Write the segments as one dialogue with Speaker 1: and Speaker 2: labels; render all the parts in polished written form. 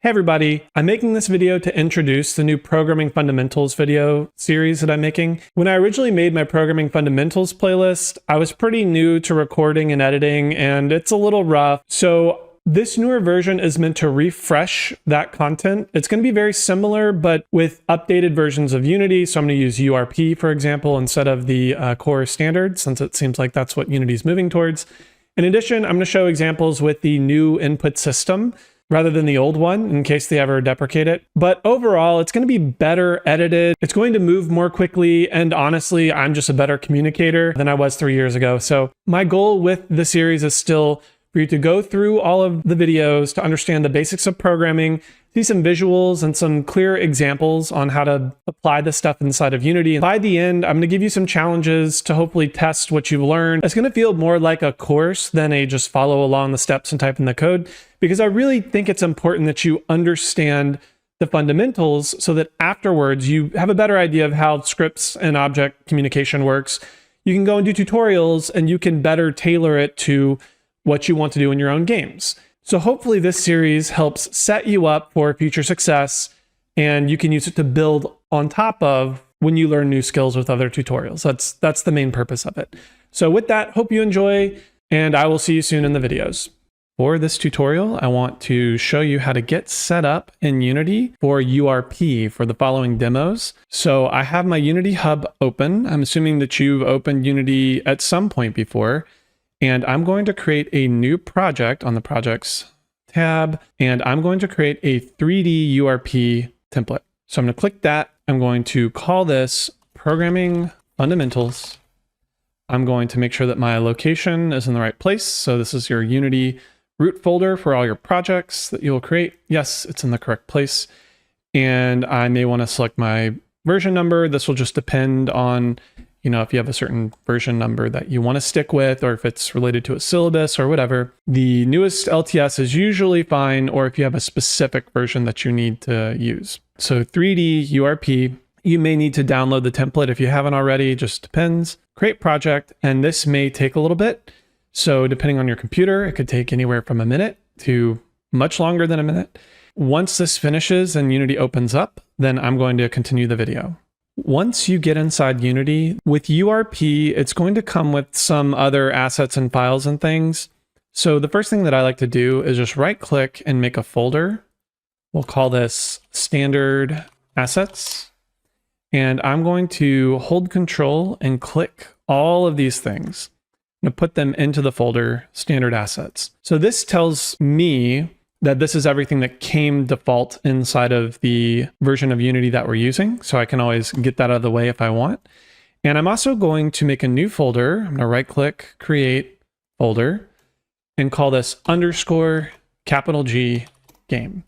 Speaker 1: Hey everybody, I'm making this video to introduce the new Programming Fundamentals video series that I'm making. When I originally made my Programming Fundamentals playlist, I was pretty new to recording and editing, and it's a little rough. So this newer version is meant to refresh that content. It's going to be very similar, but with updated versions of Unity. So I'm going to use URP, for example, instead of the core standard, since it seems like that's what Unity is moving towards. In addition, I'm going to show examples with the new input system rather than the old one, in case they ever deprecate it. But overall, it's going to be better edited. It's going to move more quickly. And honestly, I'm just a better communicator than I was 3 years ago. So my goal with the series is still for you to go through all of the videos to understand the basics of programming, see some visuals and some clear examples on how to apply this stuff inside of Unity. By the end, I'm going to give you some challenges to hopefully test what you've learned. It's going to feel more like a course than a just follow along the steps and type in the code, because I really think it's important that you understand the fundamentals so that afterwards you have a better idea of how scripts and object communication works. You can go and do tutorials and you can better tailor it to what you want to do in your own games. So hopefully this series helps set you up for future success, and you can use it to build on top of when you learn new skills with other tutorials. That's the main purpose of it. So with that, hope you enjoy, and I will see you soon in the videos. For this tutorial, I want to show you how to get set up in Unity for URP for the following demos. So I have my Unity Hub open. I'm assuming that you've opened Unity at some point before. And I'm going to create a new project on the Projects tab, and I'm going to create a 3D URP template. So I'm going to click that. I'm going to call this Programming Fundamentals. I'm going to make sure that my location is in the right place. So this is your Unity root folder for all your projects that you'll create. Yes, it's in the correct place. And I may want to select my version number. This will just depend on if you have a certain version number that you want to stick with, or if it's related to a syllabus or whatever. The newest LTS is usually fine, or if you have a specific version that you need to use. So 3D URP, you may need to download the template if you haven't already, just depends. Create project, and this may take a little bit. So depending on your computer, it could take anywhere from a minute to much longer than a minute. Once this finishes and Unity opens up, then I'm going to continue the video. Once you get inside Unity, with URP, it's going to come with some other assets and files and things. So the first thing that I like to do is just right click and make a folder. We'll call this Standard Assets. And I'm going to hold Control and click all of these things. I'm going to put them into the folder Standard Assets. So this tells me that this is everything that came default inside of the version of Unity that we're using. So I can always get that out of the way if I want. And I'm also going to make a new folder. I'm going to right click, create folder, and call this _G game.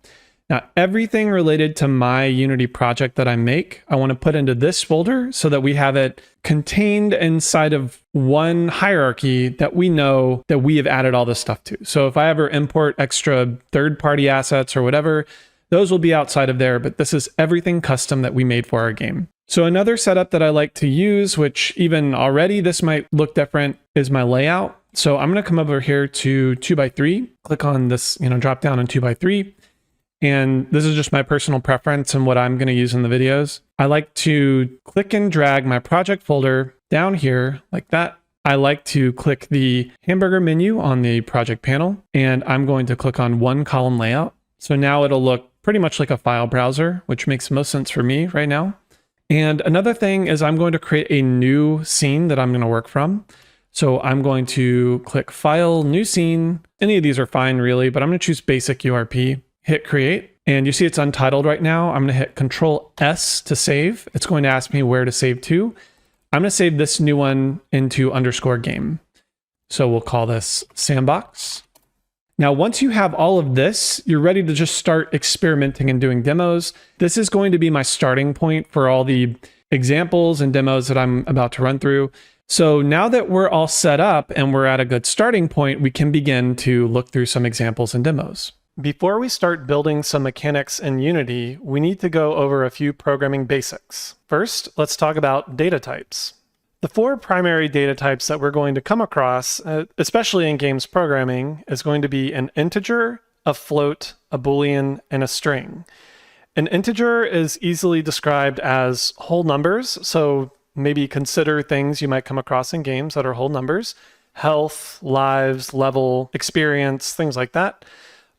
Speaker 1: Now, everything related to my Unity project that I make, I want to put into this folder so that we have it contained inside of one hierarchy that we know that we have added all this stuff to. So if I ever import extra third-party assets or whatever, those will be outside of there, but this is everything custom that we made for our game. So another setup that I like to use, which even already this might look different, is my layout. So I'm going to come over here to 2x3, click on this, drop down on 2x3. And this is just my personal preference and what I'm going to use in the videos. I like to click and drag my project folder down here like that. I like to click the hamburger menu on the project panel, and I'm going to click on one column layout. So now it'll look pretty much like a file browser, which makes most sense for me right now. And another thing is I'm going to create a new scene that I'm going to work from. So I'm going to click File, New Scene. Any of these are fine really, but I'm going to choose Basic URP. Hit create, and you see it's untitled right now. I'm going to hit Control S to save. It's going to ask me where to save to. I'm going to save this new one into _game. So we'll call this Sandbox. Now, once you have all of this, you're ready to just start experimenting and doing demos. This is going to be my starting point for all the examples and demos that I'm about to run through. So now that we're all set up and we're at a good starting point, we can begin to look through some examples and demos. Before we start building some mechanics in Unity, we need to go over a few programming basics. First, let's talk about data types. The four primary data types that we're going to come across, especially in games programming, is going to be an integer, a float, a Boolean, and a string. An integer is easily described as whole numbers, so maybe consider things you might come across in games that are whole numbers: health, lives, level, experience, things like that.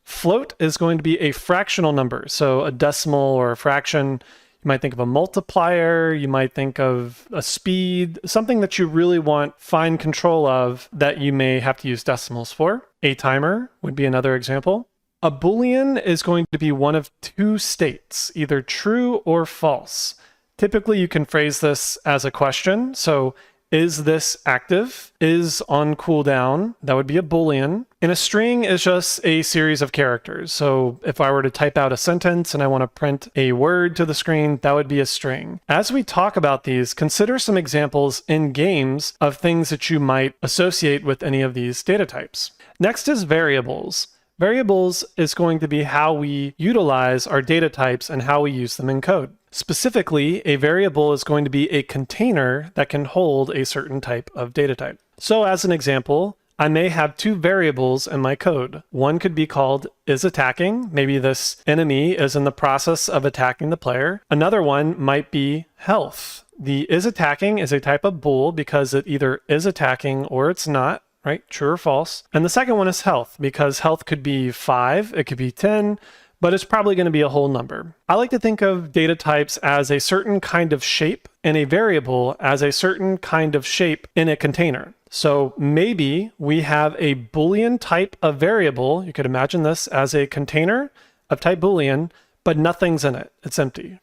Speaker 1: Float is going to be a fractional number, so a decimal or a fraction. You might think of a multiplier, you might think of a speed, something that you really want fine control of that you may have to use decimals for. A timer would be another example. A Boolean is going to be one of two states, either true or false. Typically, you can phrase this as a question. So, is this active? Is on cooldown? That would be a Boolean. And a string is just a series of characters. So if I were to type out a sentence and I want to print a word to the screen, that would be a string. As we talk about these, consider some examples in games of things that you might associate with any of these data types. Next is variables. Variables is going to be how we utilize our data types and how we use them in code. Specifically, a variable is going to be a container that can hold a certain type of data type. So as an example, I may have two variables in my code. One could be called isAttacking. Maybe this enemy is in the process of attacking the player. Another one might be health. The isAttacking is a type of bool because it either is attacking or it's not, right? True or false. And the second one is health, because health could be 5, it could be 10, but it's probably going to be a whole number. I like to think of data types as a certain kind of shape and a variable as a certain kind of shape in a container. So maybe we have a Boolean type of variable. You could imagine this as a container of type Boolean, but nothing's in it. It's empty.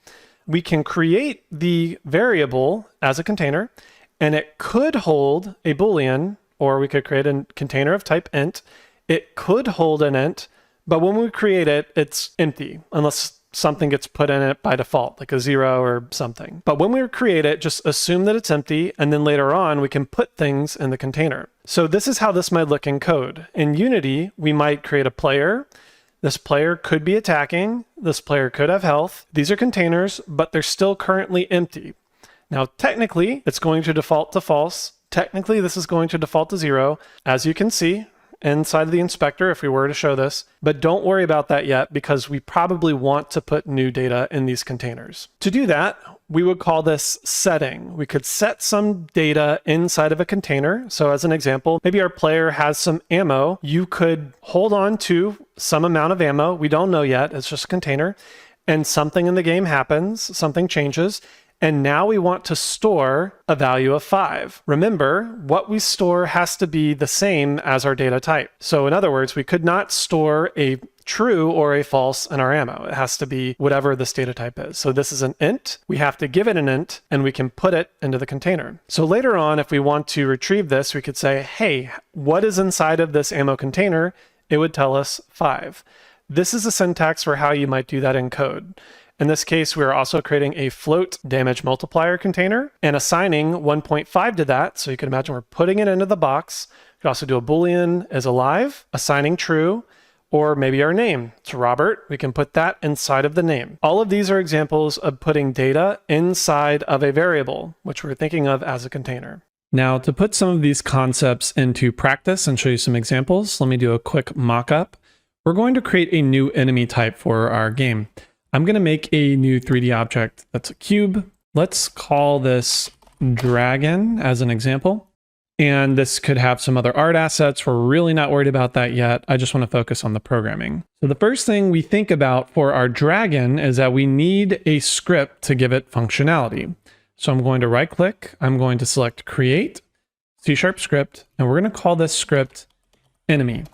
Speaker 1: We can create the variable as a container, and it could hold a Boolean, or we could create a container of type int. It could hold an int, but when we create it, it's empty, unless something gets put in it by default, like a 0 or something. But when we create it, just assume that it's empty, and then later on, we can put things in the container. So this is how this might look in code. In Unity, we might create a player. This player could be attacking. This player could have health. These are containers, but they're still currently empty. Now, technically, it's going to default to false. Technically, this is going to default to 0. As you can see, inside of the inspector, if we were to show this, but don't worry about that yet because we probably want to put new data in these containers. To do that, we would call this setting. We could set some data inside of a container. So as an example, maybe our player has some ammo. You could hold on to some amount of ammo. We don't know yet. It's just a container. And something in the game happens, something changes. And now we want to store a value of 5. Remember, what we store has to be the same as our data type. So in other words, we could not store a true or a false in our ammo. It has to be whatever this data type is. So this is an int. We have to give it an int, and we can put it into the container. So later on, if we want to retrieve this, we could say, hey, what is inside of this ammo container? It would tell us 5. This is a syntax for how you might do that in code. In this case, we are also creating a float damage multiplier container and assigning 1.5 to that. So you can imagine we're putting it into the box. You could also do a Boolean as alive, assigning true, or maybe our name. It's Robert. We can put that inside of the name. All of these are examples of putting data inside of a variable, which we're thinking of as a container. Now, to put some of these concepts into practice and show you some examples, let me do a quick mock-up. We're going to create a new enemy type for our game. I'm going to make a new 3D object that's a cube. Let's call this dragon as an example. And this could have some other art assets. We're really not worried about that yet. I just want to focus on the programming. So the first thing we think about for our dragon is that we need a script to give it functionality. So I'm going to right click. I'm going to select create C# script, and we're going to call this script enemy.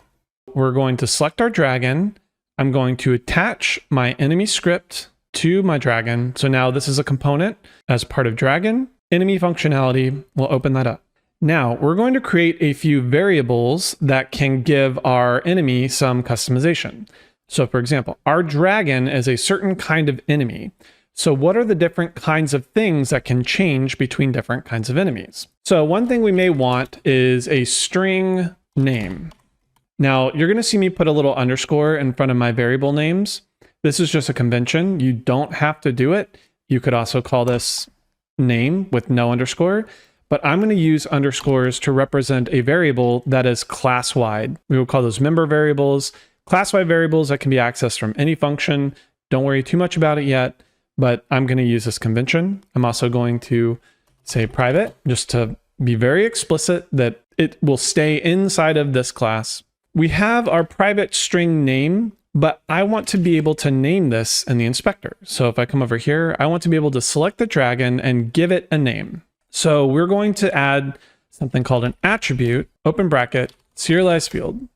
Speaker 1: We're going to select our dragon. I'm going to attach my enemy script to my dragon. So now this is a component as part of dragon. Enemy functionality, we'll open that up. Now we're going to create a few variables that can give our enemy some customization. So for example, our dragon is a certain kind of enemy. So what are the different kinds of things that can change between different kinds of enemies? So one thing we may want is a string name. Now, you're going to see me put a little underscore in front of my variable names. This is just a convention. You don't have to do it. You could also call this name with no underscore, but I'm going to use underscores to represent a variable that is class-wide. We will call those member variables. class-wide variables that can be accessed from any function. Don't worry too much about it yet, but I'm going to use this convention. I'm also going to say private, just to be very explicit that it will stay inside of this class. We have our private string name, but I want to be able to name this in the inspector. So if I come over here, I want to be able to select the dragon and give it a name. So we're going to add something called an attribute, open bracket, serialized field.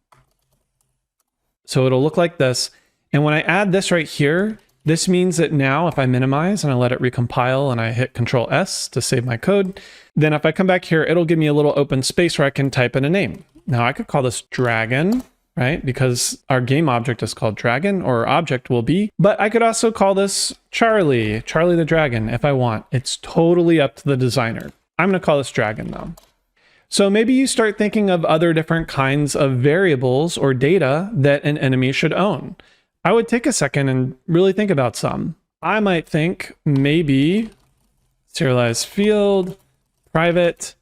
Speaker 1: So it'll look like this. And when I add this right here, this means that now if I minimize and I let it recompile and I hit Control S to save my code, then if I come back here, it'll give me a little open space where I can type in a name. Now I could call this dragon, right? Because our game object is called dragon, or object will be, but I could also call this Charlie the dragon if I want. It's totally up to the designer. I'm going to call this dragon though. So maybe you start thinking of other different kinds of variables or data that an enemy should own. I would take a second and really think about some. I might think maybe serialized field, private,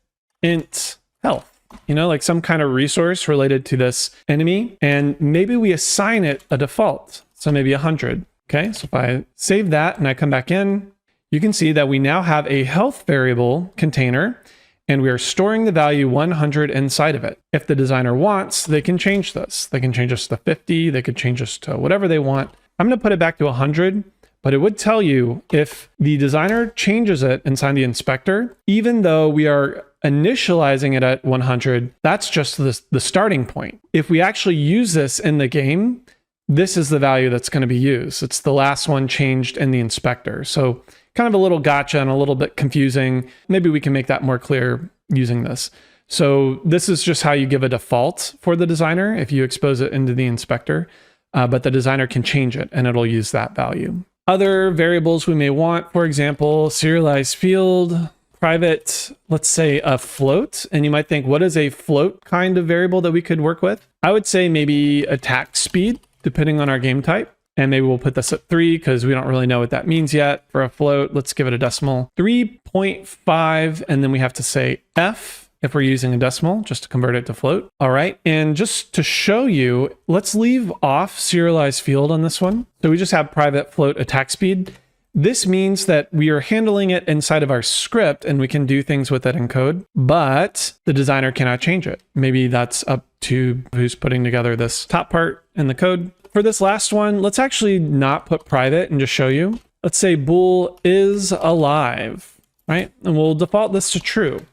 Speaker 1: int, health, like some kind of resource related to this enemy. And maybe we assign it a default. So maybe 100. Okay, so if I save that and I come back in, you can see that we now have a health variable container and we are storing the value 100 inside of it. If the designer wants, they can change this. They can change this to 50, they could change this to whatever they want. I'm gonna put it back to 100, but it would tell you if the designer changes it inside the inspector, even though we are initializing it at 100, that's just the starting point. If we actually use this in the game, this is the value that's gonna be used. It's the last one changed in the inspector. So kind of a little gotcha and a little bit confusing. Maybe we can make that more clear using this. So this is just how you give a default for the designer if you expose it into the inspector, but the designer can change it and it'll use that value. Other variables we may want, for example, serialized field, private, let's say a float. And you might think, what is a float kind of variable that we could work with? I would say maybe attack speed, depending on our game type. And maybe we'll put this at 3 because we don't really know what that means yet for a float. Let's give it a decimal. 3.5, and then we have to say F if we're using a decimal, just to convert it to float. All right, and just to show you, let's leave off serialized field on this one. So we just have private float attack speed. This means that we are handling it inside of our script and we can do things with it in code, but the designer cannot change it. Maybe that's up to who's putting together this top part in the code. For this last one, let's actually not put private and just show you. Let's say bool is alive, right? And we'll default this to true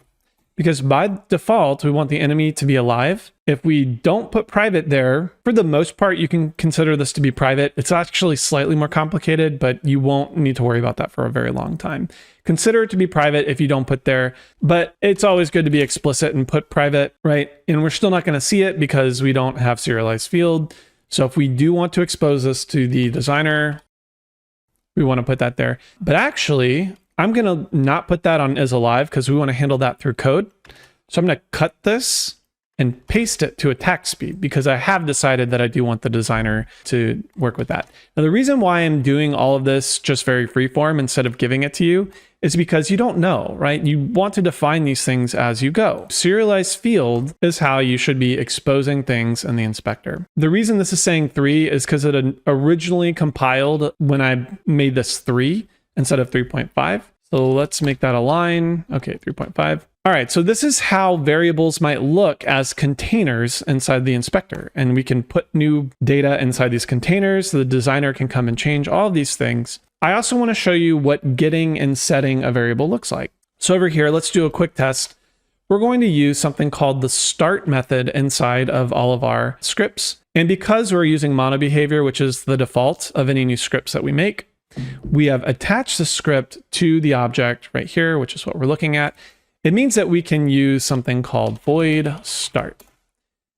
Speaker 1: because by default, we want the enemy to be alive. If we don't put private there, for the most part, you can consider this to be private. It's actually slightly more complicated, but you won't need to worry about that for a very long time. Consider it to be private if you don't put there, but it's always good to be explicit and put private, right? And we're still not going to see it because we don't have serialized field. So if we do want to expose this to the designer, we want to put that there. But actually, I'm going to not put that on is alive because we want to handle that through code. So I'm going to cut this and paste it to attack speed because I have decided that I do want the designer to work with that. Now, the reason why I'm doing all of this just very freeform instead of giving it to you is because you don't know, right? You want to define these things as you go. Serialized field is how you should be exposing things in the inspector. The reason this is saying 3 is because it originally compiled when I made this 3 instead of 3.5. So let's make that a line. Okay, 3.5. All right, so this is how variables might look as containers inside the inspector. And we can put new data inside these containers so the designer can come and change all of these things. I also want to show you what getting and setting a variable looks like. So over here, let's do a quick test. We're going to use something called the start method inside of all of our scripts. And because we're using mono behavior, which is the default of any new scripts that we make, we have attached the script to the object right here, which is what we're looking at. It means that we can use something called void start.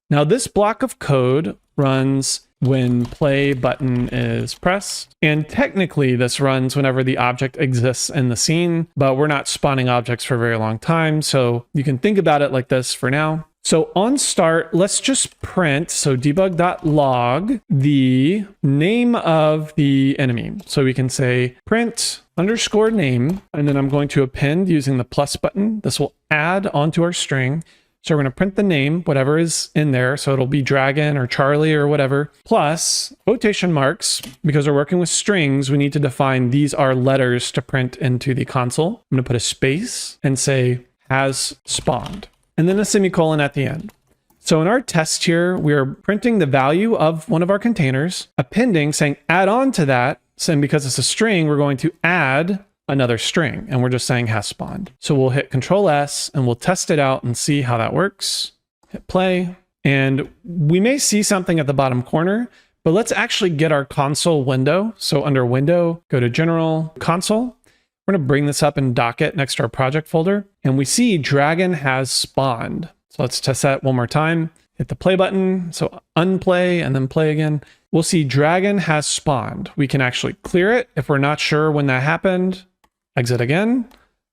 Speaker 1: Now this block of code runs when play button is pressed. And technically this runs whenever the object exists in the scene, but we're not spawning objects for a very long time. So you can think about it like this for now. So on start, let's just print, so debug.log, the name of the enemy. So we can say print _name, and then I'm going to append using the plus button. This will add onto our string. So we're going to print the name, whatever is in there. So it'll be Dragon or Charlie or whatever, plus quotation marks. Because we're working with strings, we need to define these are letters to print into the console. I'm going to put a space and say has spawned, and then a semicolon at the end. So in our test here, we are printing the value of one of our containers, appending, saying add on to that. And because it's a string, we're going to add another string, and we're just saying has spawned. So we'll hit Control S and we'll test it out and see how that works. Hit play, and we may see something at the bottom corner, but let's actually get our console window. So under Window, go to General, Console. We're going to bring this up and dock it next to our project folder, and we see Dragon has spawned. So let's test that one more time. Hit the play button. So unplay and then play again. We'll see Dragon has spawned. We can actually clear it if we're not sure when that happened. Exit again.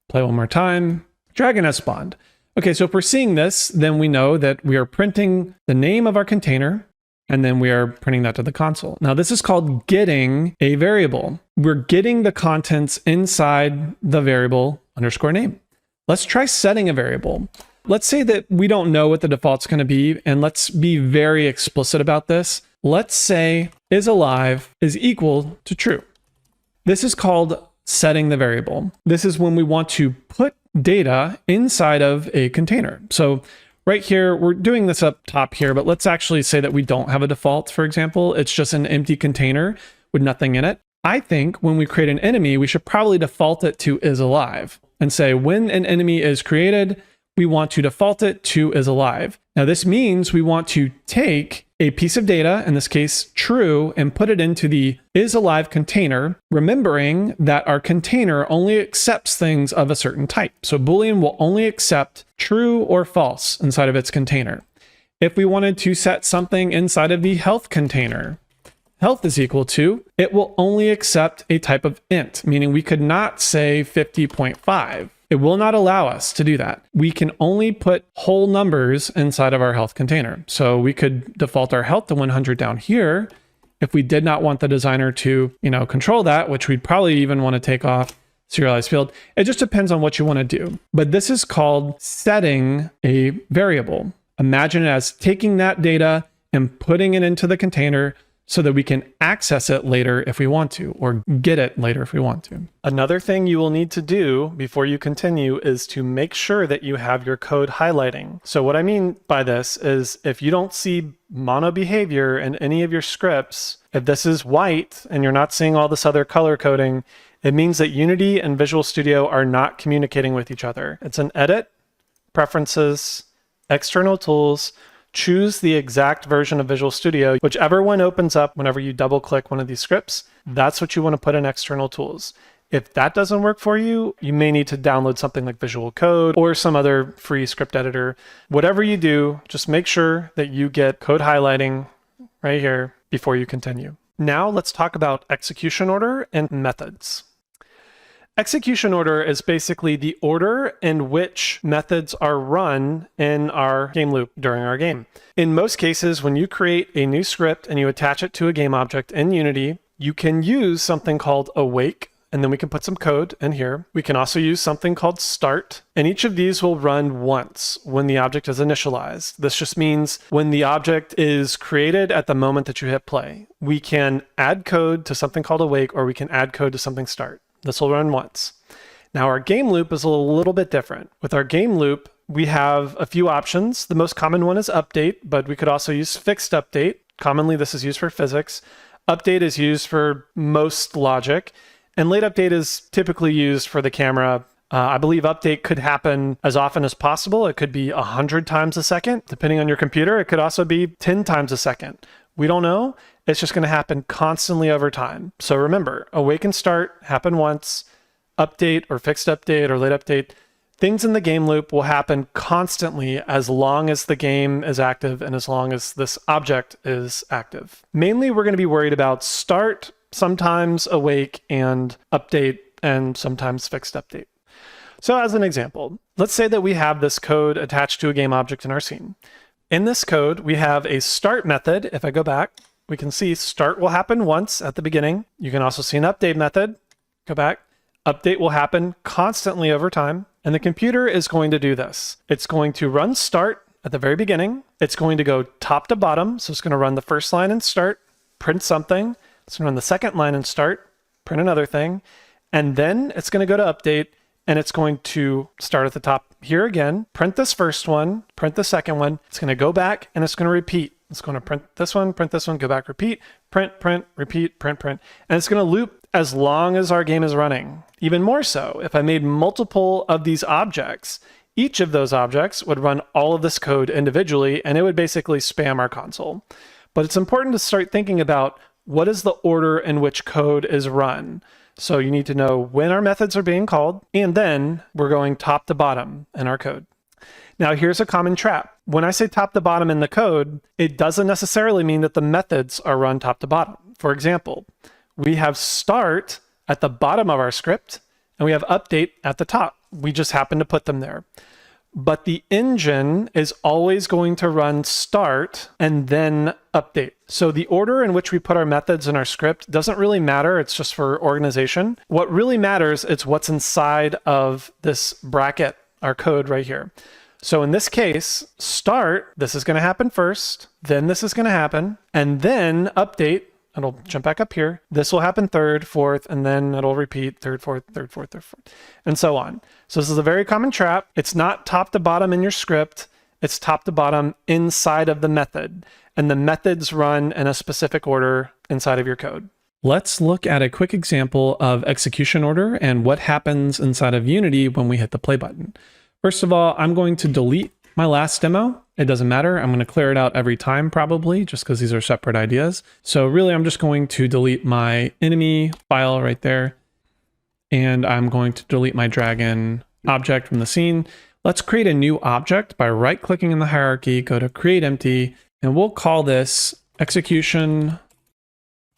Speaker 1: Play one more time. Dragon has spawned. Okay, so if we're seeing this, then we know that we are printing the name of our container, and then we are printing that to the console. Now this is called getting a variable. We're getting the contents inside the variable underscore name. Let's try setting a variable. Let's say that we don't know what the default's going to be, and let's be very explicit about this. Let's say is alive is equal to true. This is called setting the variable. This is when we want to put data inside of a container. So right here, we're doing this up top here, but let's actually say that we don't have a default, for example. It's just an empty container with nothing in it. I think when we create an enemy, we should probably default it to is alive and say when an enemy is created, we want to default it to is alive. Now this means we want to take a piece of data, in this case true, and put it into the is alive container, remembering that our container only accepts things of a certain type. So Boolean will only accept true or false inside of its container. If we wanted to set something inside of the health container, health is equal to, it will only accept a type of int, meaning we could not say 50.5. It will not allow us to do that. We can only put whole numbers inside of our health container. So we could default our health to 100 down here. If we did not want the designer to, control that, which we'd probably even want to take off serialized field. It just depends on what you want to do. But this is called setting a variable. Imagine it as taking that data and putting it into the container so that we can access it later if we want to, or get it later if we want to. Another thing you will need to do before you continue is to make sure that you have your code highlighting. So what I mean by this is if you don't see mono behavior in any of your scripts, if this is white and you're not seeing all this other color coding, it means that Unity and Visual Studio are not communicating with each other. It's an edit, preferences, external tools, choose the exact version of Visual Studio. Whichever one opens up whenever you double click one of these scripts, that's what you want to put in external tools. If that doesn't work for you, you may need to download something like Visual Code or some other free script editor. Whatever you do, just make sure that you get code highlighting right here before you continue. Now let's talk about execution order and methods. Execution order is basically the order in which methods are run in our game loop during our game. In most cases, when you create a new script and you attach it to a game object in Unity, you can use something called awake, and then we can put some code in here. We can also use something called start, and each of these will run once when the object is initialized. This just means when the object is created at the moment that you hit play. We can add code to something called awake, or we can add code to something start. This will run once. Now our game loop is a little bit different. With our game loop, we have a few options. The most common one is update, but we could also use fixed update. Commonly, this is used for physics. Update is used for most logic, and late update is typically used for the camera. I believe update could happen as often as possible. It could be 100 times a second, depending on your computer. It could also be 10 times a second. We don't know. It's just going to happen constantly over time. So remember, awake and start happen once, update or fixed update or late update. Things in the game loop will happen constantly as long as the game is active and as long as this object is active. Mainly, we're going to be worried about start, sometimes awake, and update, and sometimes fixed update. So as an example, let's say that we have this code attached to a game object in our scene. In this code, we have a start method. If I go back, we can see start will happen once at the beginning. You can also see an update method. Go back. Update will happen constantly over time. And the computer is going to do this. It's going to run start at the very beginning. It's going to go top to bottom. So it's going to run the first line and start, print something. It's going to run the second line and start, print another thing. And then it's going to go to update, and it's going to start at the top here again, print this first one, print the second one. It's going to go back and it's going to repeat. It's going to print this one, go back, repeat, print, repeat, print. And it's going to loop as long as our game is running. Even more so, if I made multiple of these objects, each of those objects would run all of this code individually, and it would basically spam our console. But it's important to start thinking about what is the order in which code is run. So you need to know when our methods are being called, and then we're going top to bottom in our code. Now here's a common trap. When I say top to bottom in the code, it doesn't necessarily mean that the methods are run top to bottom. For example, we have start at the bottom of our script, and we have update at the top. We just happen to put them there. But the engine is always going to run start and then update. So the order in which we put our methods in our script doesn't really matter. It's just for organization. What really matters is what's inside of this bracket, our code right here. So in this case, start, this is going to happen first, then this is going to happen, and then update, it'll jump back up here. This will happen third, fourth, and then it'll repeat third, fourth, and so on. So this is a very common trap. It's not top to bottom in your script. It's top to bottom inside of the method. And the methods run in a specific order inside of your code. Let's look at a quick example of execution order and what happens inside of Unity when we hit the play button. First of all, I'm going to delete my last demo. It doesn't matter. I'm going to clear it out every time probably, just because these are separate ideas. So really, I'm just going to delete my enemy file right there. And I'm going to delete my dragon object from the scene. Let's create a new object by right-clicking in the hierarchy, go to create empty, and we'll call this execution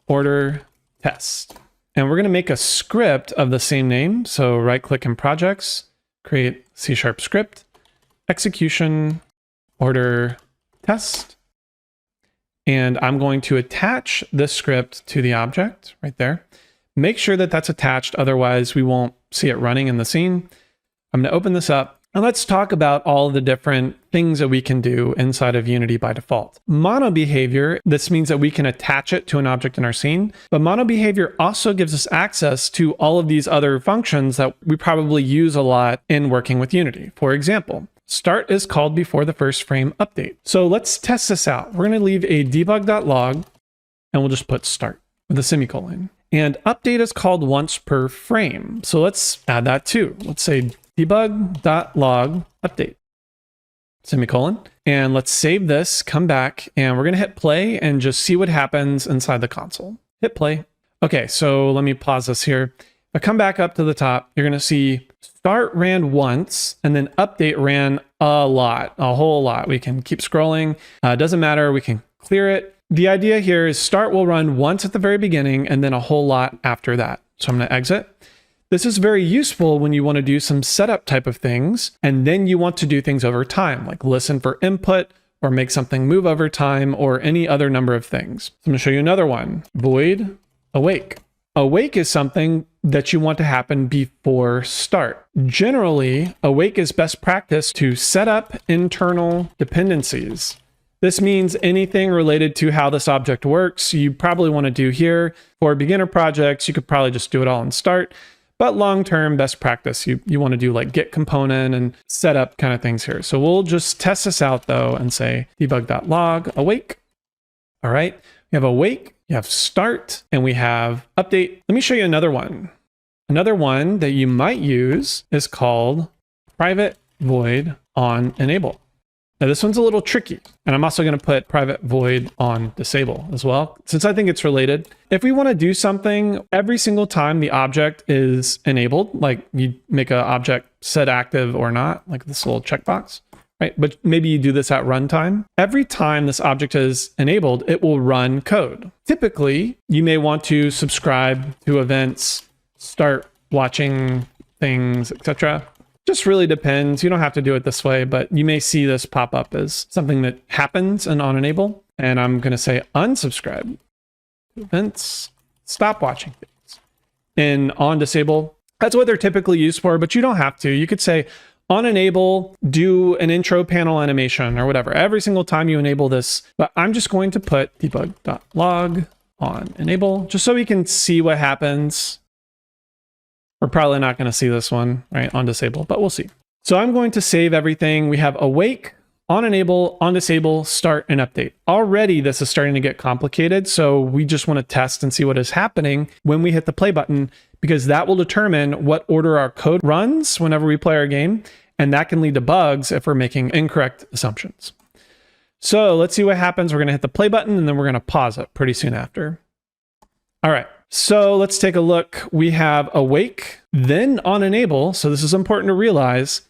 Speaker 1: order test. And we're going to make a script of the same name. So right-click in projects, create C# script, execution order test. And I'm going to attach this script to the object right there. Make sure that that's attached, otherwise we won't see it running in the scene. I'm going to open this up, and let's talk about all the different things that we can do inside of Unity by default. Mono behavior, this means that we can attach it to an object in our scene, but mono behavior also gives us access to all of these other functions that we probably use a lot in working with Unity. For example, start is called before the first frame update. So let's test this out. We're going to leave a debug.log, and we'll just put start with a semicolon. And update is called once per frame. So let's add that too. Let's say debug.log update, semicolon. And let's save this, come back, and we're going to hit play and just see what happens inside the console. Hit play. Okay, so let me pause this here. If I come back up to the top, you're going to see start ran once, and then update ran a lot, a whole lot. We can keep scrolling. Doesn't matter. We can clear it. The idea here is start will run once at the very beginning and then a whole lot after that. So I'm going to exit. This is very useful when you want to do some setup type of things, and then you want to do things over time, like listen for input or make something move over time or any other number of things. So I'm going to show you another one. Void awake. Awake is something that you want to happen before start. Generally, awake is best practice to set up internal dependencies. This means anything related to how this object works, you probably want to do here. For beginner projects, you could probably just do it all in start. But long-term best practice, you want to do like get component and setup kind of things here. So we'll just test this out though and say debug.log awake. All right, we have awake, you have start, and we have update. Let me show you another one. Another one that you might use is called private void on enable. Now this one's a little tricky, and I'm also going to put private void on disable as well, since I think it's related. If we want to do something every single time the object is enabled, like you make an object set active or not, like this little checkbox, right? But maybe you do this at runtime. Every time this object is enabled, it will run code. Typically, you may want to subscribe to events, start watching things, etc. Just really depends. You don't have to do it this way, but you may see this pop up as something that happens in on enable. And I'm going to say unsubscribe to events, stop watching things. In on disable, that's what they're typically used for, but you don't have to. You could say on enable, do an intro panel animation or whatever, every single time you enable this. But I'm just going to put debug.log on enable, just so we can see what happens. We're probably not going to see this one, right, on disable, but we'll see. So I'm going to save everything. We have awake, on enable, on disable, start, and update. Already this is starting to get complicated, so we just want to test and see what is happening when we hit the play button, because that will determine what order our code runs whenever we play our game, and that can lead to bugs if we're making incorrect assumptions. So let's see what happens. We're going to hit the play button, and then we're going to pause it pretty soon after. All right, so let's take a look. We have awake, then on enable. So this is important to realize.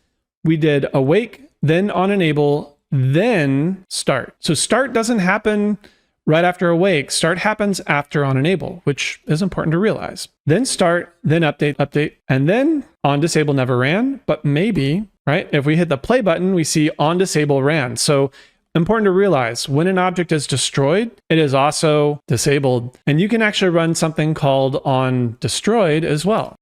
Speaker 1: We did awake, then on enable, then start. So start doesn't happen right after awake. Start happens after on enable, which is important to realize. Then start, then update, and then on disable never ran, but maybe, right? If we hit the play button, we see on disable ran. So important to realize, when an object is destroyed, it is also disabled. And you can actually run something called on destroyed as well.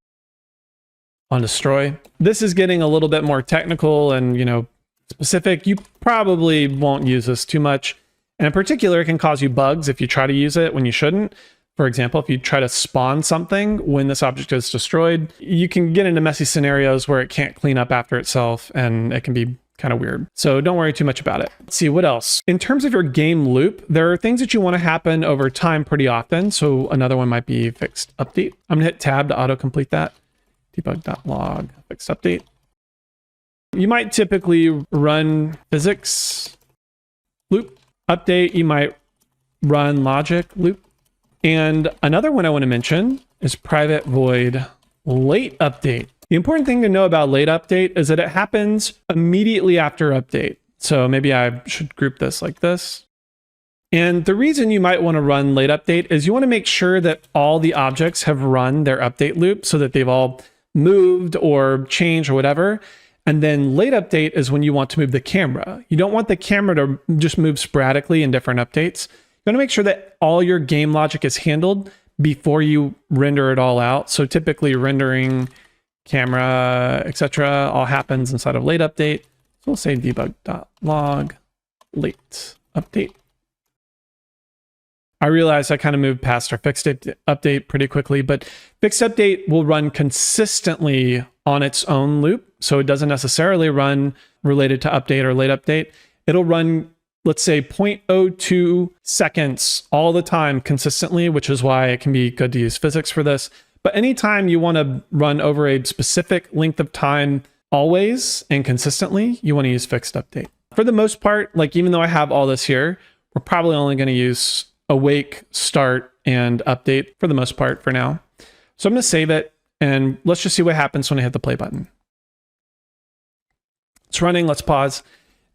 Speaker 1: On destroy. This is getting a little bit more technical and, specific. You probably won't use this too much. And in particular, it can cause you bugs if you try to use it when you shouldn't. For example, if you try to spawn something when this object is destroyed, you can get into messy scenarios where it can't clean up after itself, and it can be kind of weird. So don't worry too much about it. Let's see what else. In terms of your game loop, there are things that you want to happen over time pretty often. So another one might be fixed update. I'm gonna hit tab to autocomplete that. Debug.log fixed update. You might typically run physics loop update. You might run logic loop. And another one I want to mention is private void late update. The important thing to know about late update is that it happens immediately after update. So maybe I should group this like this. And the reason you might want to run late update is you want to make sure that all the objects have run their update loop so that they've all moved or changed or whatever. And then late update is when you want to move the camera. You don't want the camera to just move sporadically in different updates. You want to make sure that all your game logic is handled before you render it all out. So typically rendering, camera, etc. all happens inside of late update. So we'll say debug.log late update. I realize I kind of moved past our fixed update pretty quickly, but fixed update will run consistently on its own loop. So it doesn't necessarily run related to update or late update. It'll run, let's say, 0.02 seconds all the time consistently, which is why it can be good to use physics for this. But anytime you want to run over a specific length of time always and consistently, you want to use fixed update. For the most part, like even though I have all this here, we're probably only going to use awake, start, and update for the most part for now. So I'm going to save it, and let's just see what happens when I hit the play button. It's running, let's pause,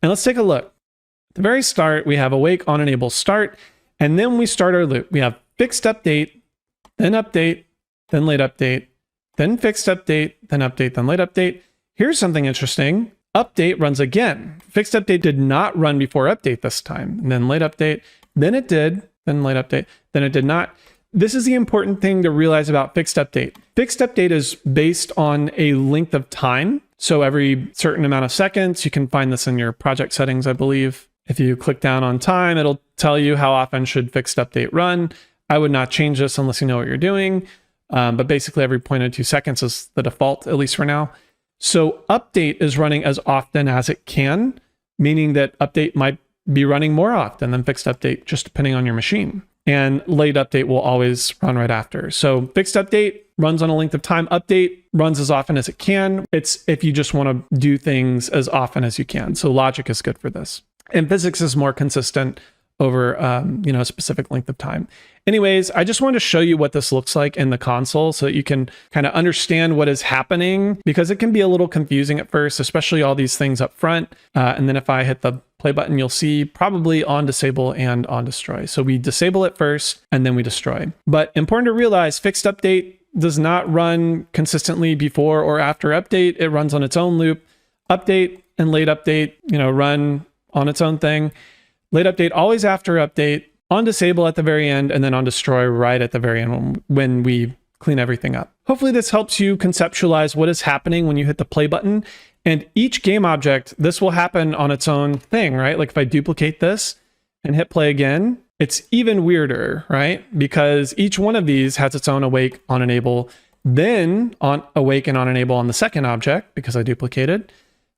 Speaker 1: and let's take a look. At the very start, we have awake, on enable, start, and then we start our loop. We have fixed update, then late update, then fixed update, then late update. Here's something interesting. Update runs again. Fixed update did not run before update this time. And then late update, then it did, then late update, then it did not. This is the important thing to realize about fixed update. Fixed update is based on a length of time. So every certain amount of seconds, you can find this in your project settings, I believe. If you click down on time, it'll tell you how often should fixed update run. I would not change this unless you know what you're doing. But basically every 0.02 seconds is the default, at least for now. So update is running as often as it can, meaning that update might be running more often than fixed update, just depending on your machine. And late update will always run right after. So fixed update runs on a length of time. Update runs as often as it can. It's if you just want to do things as often as you can. So logic is good for this. And physics is more consistent over a specific length of time. Anyways, I just wanted to show you what this looks like in the console so that you can kind of understand what is happening, because it can be a little confusing at first, especially all these things up front. And then if I hit the play button, you'll see probably on disable and on destroy. So we disable it first and then we destroy. But important to realize, fixed update does not run consistently before or after update. It runs on its own loop. Update and late update, run on its own thing. Late update always after update, on disable at the very end, and then on destroy right at the very end when we clean everything up. Hopefully this helps you conceptualize what is happening when you hit the play button And each game object, this will happen on its own thing, right? Like if I duplicate this and hit play again, it's even weirder, right? Because each one of these has its own awake, on enable, then on awake and on enable on the second object because I duplicated,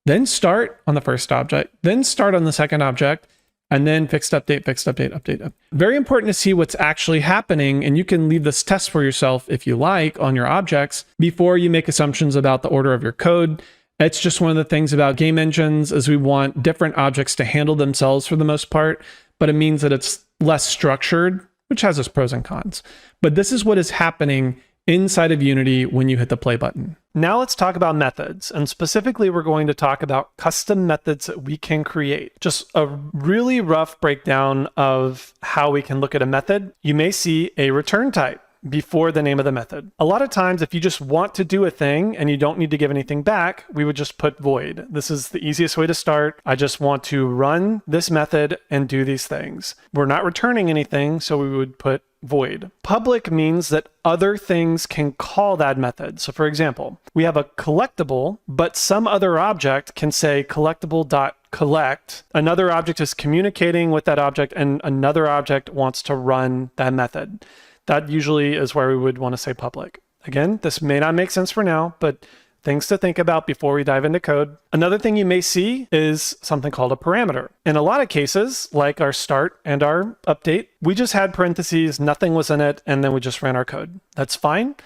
Speaker 1: then start on the first object, then start on the second object, and then fixed update, update. Very important to see what's actually happening, and you can leave this test for yourself if you like on your objects before you make assumptions about the order of your code. It's just one of the things about game engines is we want different objects to handle themselves for the most part, but it means that it's less structured, which has its pros and cons. But this is what is happening inside of Unity when you hit the play button. Now let's talk about methods, and specifically we're going to talk about custom methods that we can create. Just a really rough breakdown of how we can look at a method. You may see a return type before the name of the method. A lot of times, if you just want to do a thing and you don't need to give anything back, we would just put void. This is the easiest way to start. I just want to run this method and do these things. We're not returning anything, so we would put void. Public means that other things can call that method. So for example, we have a collectible, but some other object can say collectible.collect. Another object is communicating with that object, and another object wants to run that method. That usually is where we would want to say public. Again, this may not make sense for now, but things to think about before we dive into code. Another thing you may see is something called a parameter. In a lot of cases, like our start and our update, we just had parentheses, nothing was in it, and then we just ran our code. That's fine.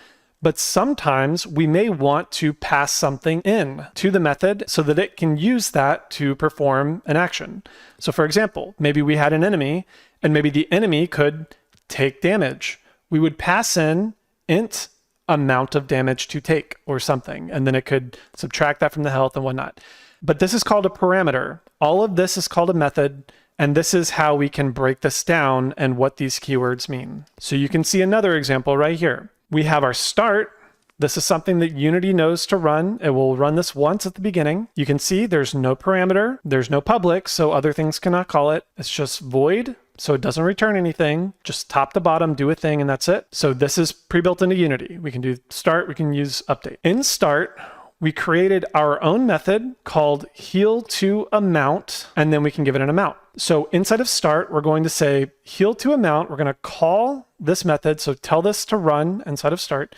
Speaker 1: But sometimes we may want to pass something in to the method so that it can use that to perform an action. So for example, maybe we had an enemy, and maybe the enemy could take damage. We would pass in int amount of damage to take or something, and then it could subtract that from the health and whatnot. But this is called a parameter. All of this is called a method, and this is how we can break this down and what these keywords mean. So you can see another example right here. We have our start. This is something that Unity knows to run. It will run this once at the beginning. You can see there's no parameter, there's no public, so other things cannot call it. It's just void. So it doesn't return anything, just top to bottom, do a thing, and that's it. So this is pre-built into Unity. We can do start, we can use update. In start, we created our own method called heal to amount, and then we can give it an amount. So inside of start, we're going to say heal to amount. We're going to call this method. So tell this to run inside of start.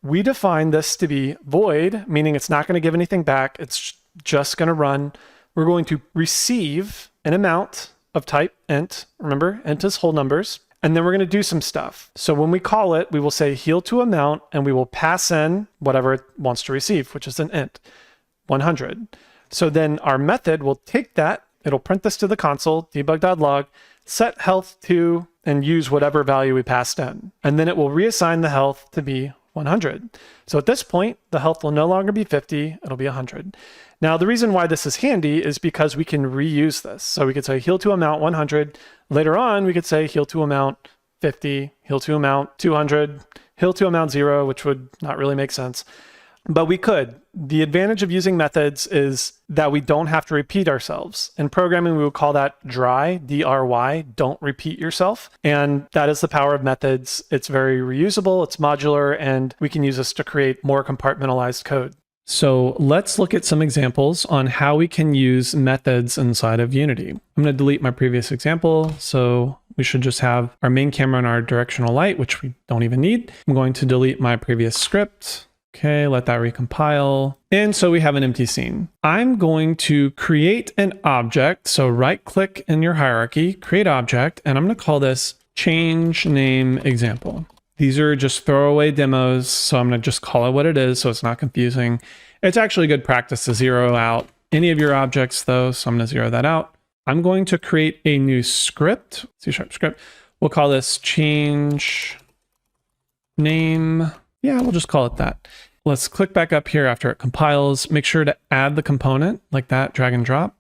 Speaker 1: We define this to be void, meaning it's not going to give anything back. It's just going to run. We're going to receive an amount of type int. Remember, int is whole numbers. And then we're going to do some stuff. So when we call it, we will say heal to amount, and we will pass in whatever it wants to receive, which is an int, 100. So then our method will take that, it'll print this to the console, debug.log, set health to, and use whatever value we passed in. And then it will reassign the health to be 100. So at this point, the health will no longer be 50, it'll be 100. Now, the reason why this is handy is because we can reuse this. So we could say heal to amount 100. Later on, we could say heal to amount 50, heal to amount 200, heal to amount 0, which would not really make sense. But we could. The advantage of using methods is that we don't have to repeat ourselves. In programming, we would call that dry, D-R-Y, don't repeat yourself. And that is the power of methods. It's very reusable, it's modular, and we can use this to create more compartmentalized code. So let's look at some examples on how we can use methods inside of Unity. I'm going to delete my previous example. So we should just have our main camera and our directional light, which we don't even need. I'm going to delete my previous script. Okay, let that recompile. And so we have an empty scene. I'm going to create an object. So right click in your hierarchy, create object, and I'm going to call this change name example. These are just throwaway demos, so I'm going to just call it what it is so it's not confusing. It's actually good practice to zero out any of your objects though, so I'm going to zero that out. I'm going to create a new script, C# script. We'll call this change name. Yeah, we'll just call it that. Let's click back up here after it compiles. Make sure to add the component like that, drag and drop.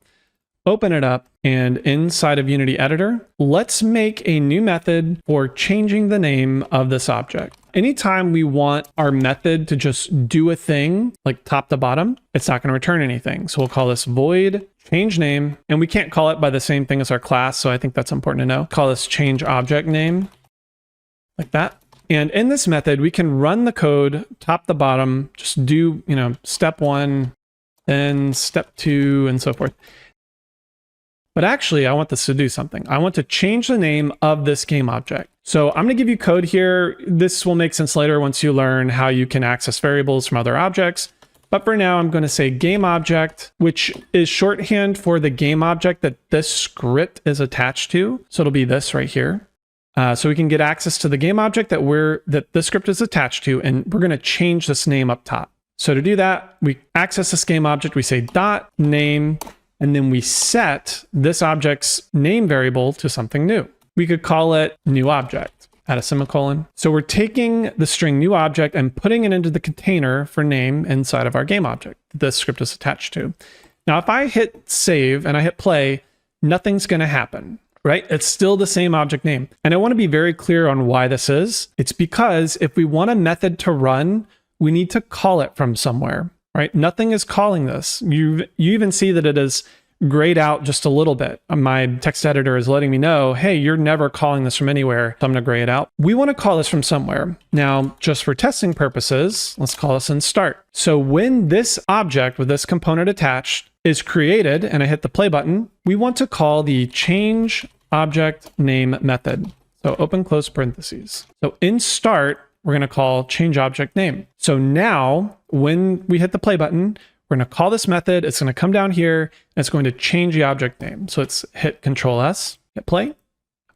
Speaker 1: Open it up, and inside of Unity Editor, let's make a new method for changing the name of this object. Anytime we want our method to just do a thing, like top to bottom, it's not going to return anything. So we'll call this void change name, and we can't call it by the same thing as our class, so I think that's important to know. Call this change object name, like that. And in this method, we can run the code top to bottom, just do, step one, then step 2, and so forth. But actually, I want this to do something. I want to change the name of this game object. So I'm going to give you code here. This will make sense later once you learn how you can access variables from other objects. But for now, I'm going to say game object, which is shorthand for the game object that this script is attached to. So it'll be this right here. So we can get access to the game object that this script is attached to, and we're going to change this name up top. So to do that, we access this game object, we say dot name, and then we set this object's name variable to something new. We could call it new object, add a semicolon. So we're taking the string new object and putting it into the container for name inside of our game object that this script is attached to. Now, if I hit save and I hit play, nothing's going to happen, right? It's still the same object name. And I want to be very clear on why this is. It's because if we want a method to run, we need to call it from somewhere, right? Nothing is calling this. You even see that it is grayed out just a little bit. My text editor is letting me know, hey, you're never calling this from anywhere. So I'm going to gray it out. We want to call this from somewhere. Now, just for testing purposes, let's call this in start. So when this object with this component attached is created and I hit the play button, we want to call the change object name method. So open close parentheses. So in start, we're going to call change object name. So now when we hit the play button, we're going to call this method. It's going to come down here and it's going to change the object name. So let's hit Control S, hit play.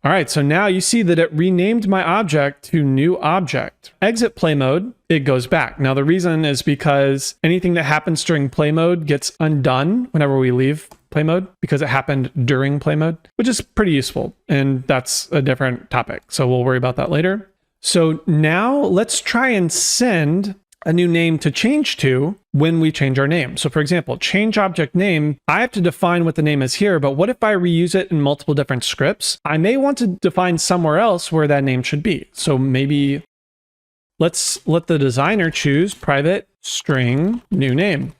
Speaker 1: All right, so now you see that it renamed my object to new object. Exit play mode, it goes back. Now the reason is because anything that happens during play mode gets undone whenever we leave play mode because it happened during play mode, which is pretty useful. And that's a different topic. So we'll worry about that later. So now let's try and send a new name to change to when we change our name. So for example, change object name, I have to define what the name is here, but what if I reuse it in multiple different scripts? I may want to define somewhere else where that name should be. So maybe let's let the designer choose private string new name.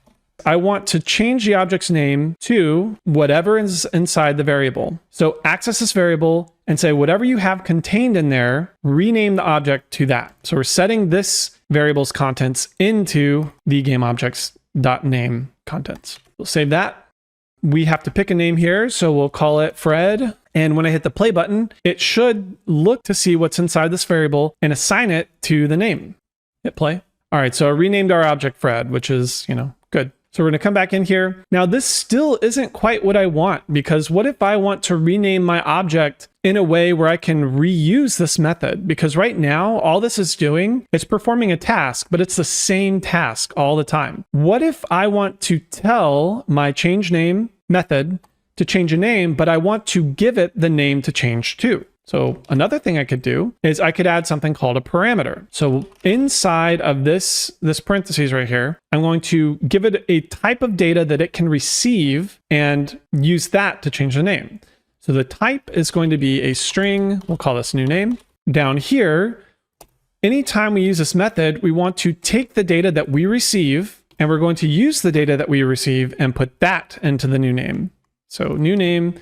Speaker 1: I want to change the object's name to whatever is inside the variable. So access this variable and say whatever you have contained in there, rename the object to that. So we're setting this variable's contents into the GameObjects.name contents. We'll save that. We have to pick a name here, so we'll call it Fred. And when I hit the play button, it should look to see what's inside this variable and assign it to the name. Hit play. All right, so I renamed our object Fred, which is, good. So we're going to come back in here. Now, this still isn't quite what I want, because what if I want to rename my object in a way where I can reuse this method? Because right now, all this is doing is performing a task, but it's the same task all the time. What if I want to tell my change name method to change a name, but I want to give it the name to change to? So another thing I could do is I could add something called a parameter. So inside of this parentheses right here, I'm going to give it a type of data that it can receive and use that to change the name. So the type is going to be a string. We'll call this new name. Down here, anytime we use this method, we want to take the data that we receive, and we're going to use the data that we receive and put that into the new name. So new name,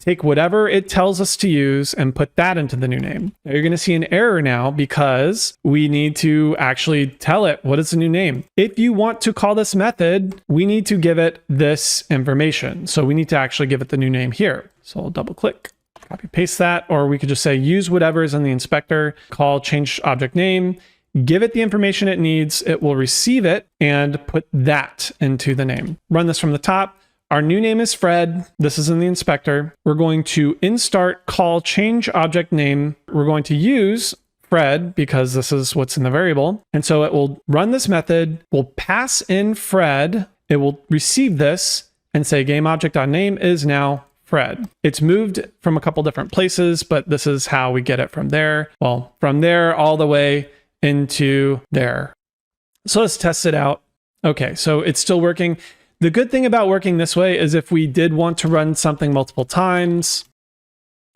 Speaker 1: take whatever it tells us to use and put that into the new name. Now you're going to see an error now because we need to actually tell it what is the new name. If you want to call this method, we need to give it this information. So we need to actually give it the new name here. So I'll double click, copy paste that, or we could just say use whatever is in the inspector, call change object name, give it the information it needs, it will receive it and put that into the name. Run this from the top. Our new name is Fred. This is in the inspector. We're going to in start call change object name. We're going to use Fred because this is what's in the variable. And so it will run this method, will pass in Fred. It will receive this and say GameObject.name is now Fred. It's moved from a couple different places, but this is how we get it from there. Well, from there all the way into there. So let's test it out. Okay, so it's still working. The good thing about working this way is if we did want to run something multiple times,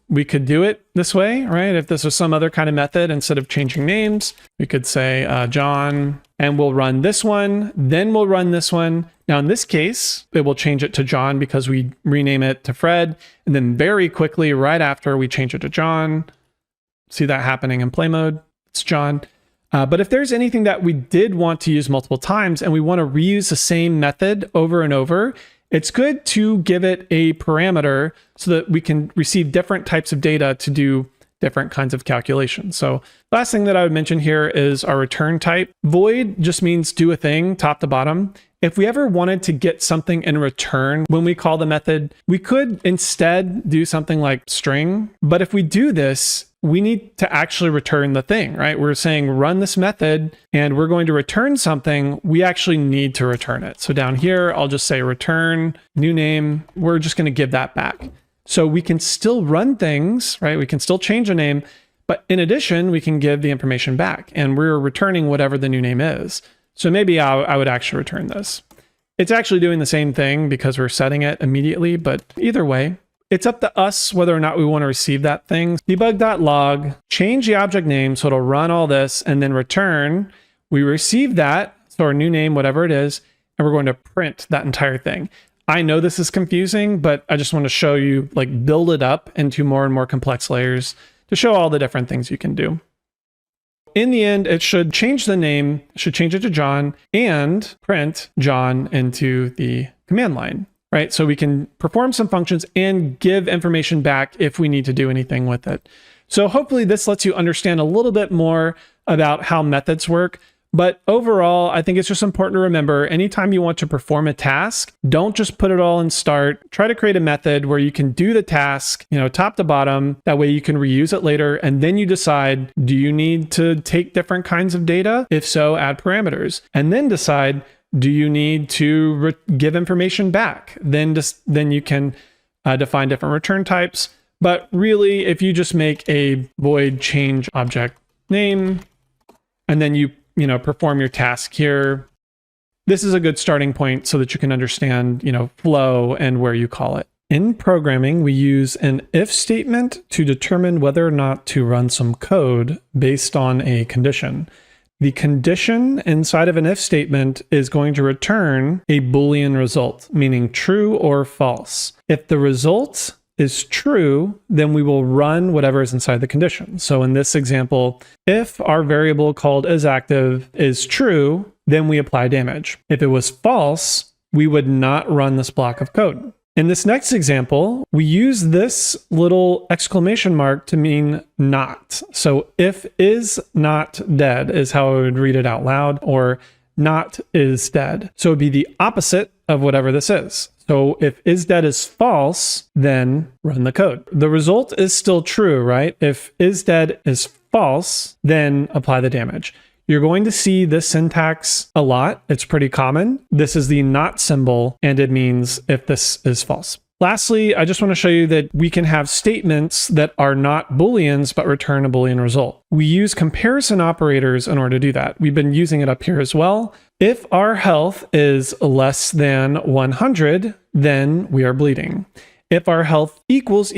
Speaker 1: we could do it this way, right? If this was some other kind of method, instead of changing names, we could say John, and we'll run this one, then we'll run this one. Now in this case, it will change it to John because we rename it to Fred, and then very quickly, right after we change it to John, see that happening in play mode, it's John. But if there's anything that we did want to use multiple times and we want to reuse the same method over and over, it's good to give it a parameter so that we can receive different types of data to do different kinds of calculations. So last thing that I would mention here is our return type. Void just means do a thing, top to bottom. If we ever wanted to get something in return when we call the method, we could instead do something like string. But if we do this, we need to actually return the thing, right? We're saying run this method and we're going to return something. We actually need to return it. So down here, I'll just say return new name. We're just going to give that back. So we can still run things, right? We can still change a name, but in addition, we can give the information back and we're returning whatever the new name is. So maybe I would actually return this. It's actually doing the same thing because we're setting it immediately, but either way, it's up to us whether or not we want to receive that thing. Debug.log, change the object name so it'll run all this and then return. We receive that, so our new name, whatever it is, and we're going to print that entire thing. I know this is confusing, but I just want to show you, like, build it up into more and more complex layers to show all the different things you can do. In the end, it should change the name, should change it to John, and print John into the command line, right? So we can perform some functions and give information back if we need to do anything with it. So hopefully this lets you understand a little bit more about how methods work. But overall, I think it's just important to remember, anytime you want to perform a task, don't just put it all in start. Try to create a method where you can do the task, top to bottom. That way you can reuse it later. And then you decide, do you need to take different kinds of data? If so, add parameters. And then decide, do you need to give information back? Then you can define different return types. But really, if you just make a void change object name, and then you perform your task here, this is a good starting point so that you can understand, flow and where you call it. In programming, we use an if statement to determine whether or not to run some code based on a condition. The condition inside of an if statement is going to return a Boolean result, meaning true or false. If the result is true, then we will run whatever is inside the condition. So in this example, if our variable called isActive is true, then we apply damage. If it was false, we would not run this block of code. In this next example, we use this little exclamation mark to mean not. So if is not dead is how I would read it out loud, or not is dead. So it would be the opposite of whatever this is. So if isDead is false, then run the code. The result is still true, right? If isDead is false, then apply the damage. You're going to see this syntax a lot. It's pretty common. This is the not symbol, and it means if this is false. Lastly, I just want to show you that we can have statements that are not Booleans, but return a Boolean result. We use comparison operators in order to do that. We've been using it up here as well. If our health is less than 100, then we are bleeding. If our health equals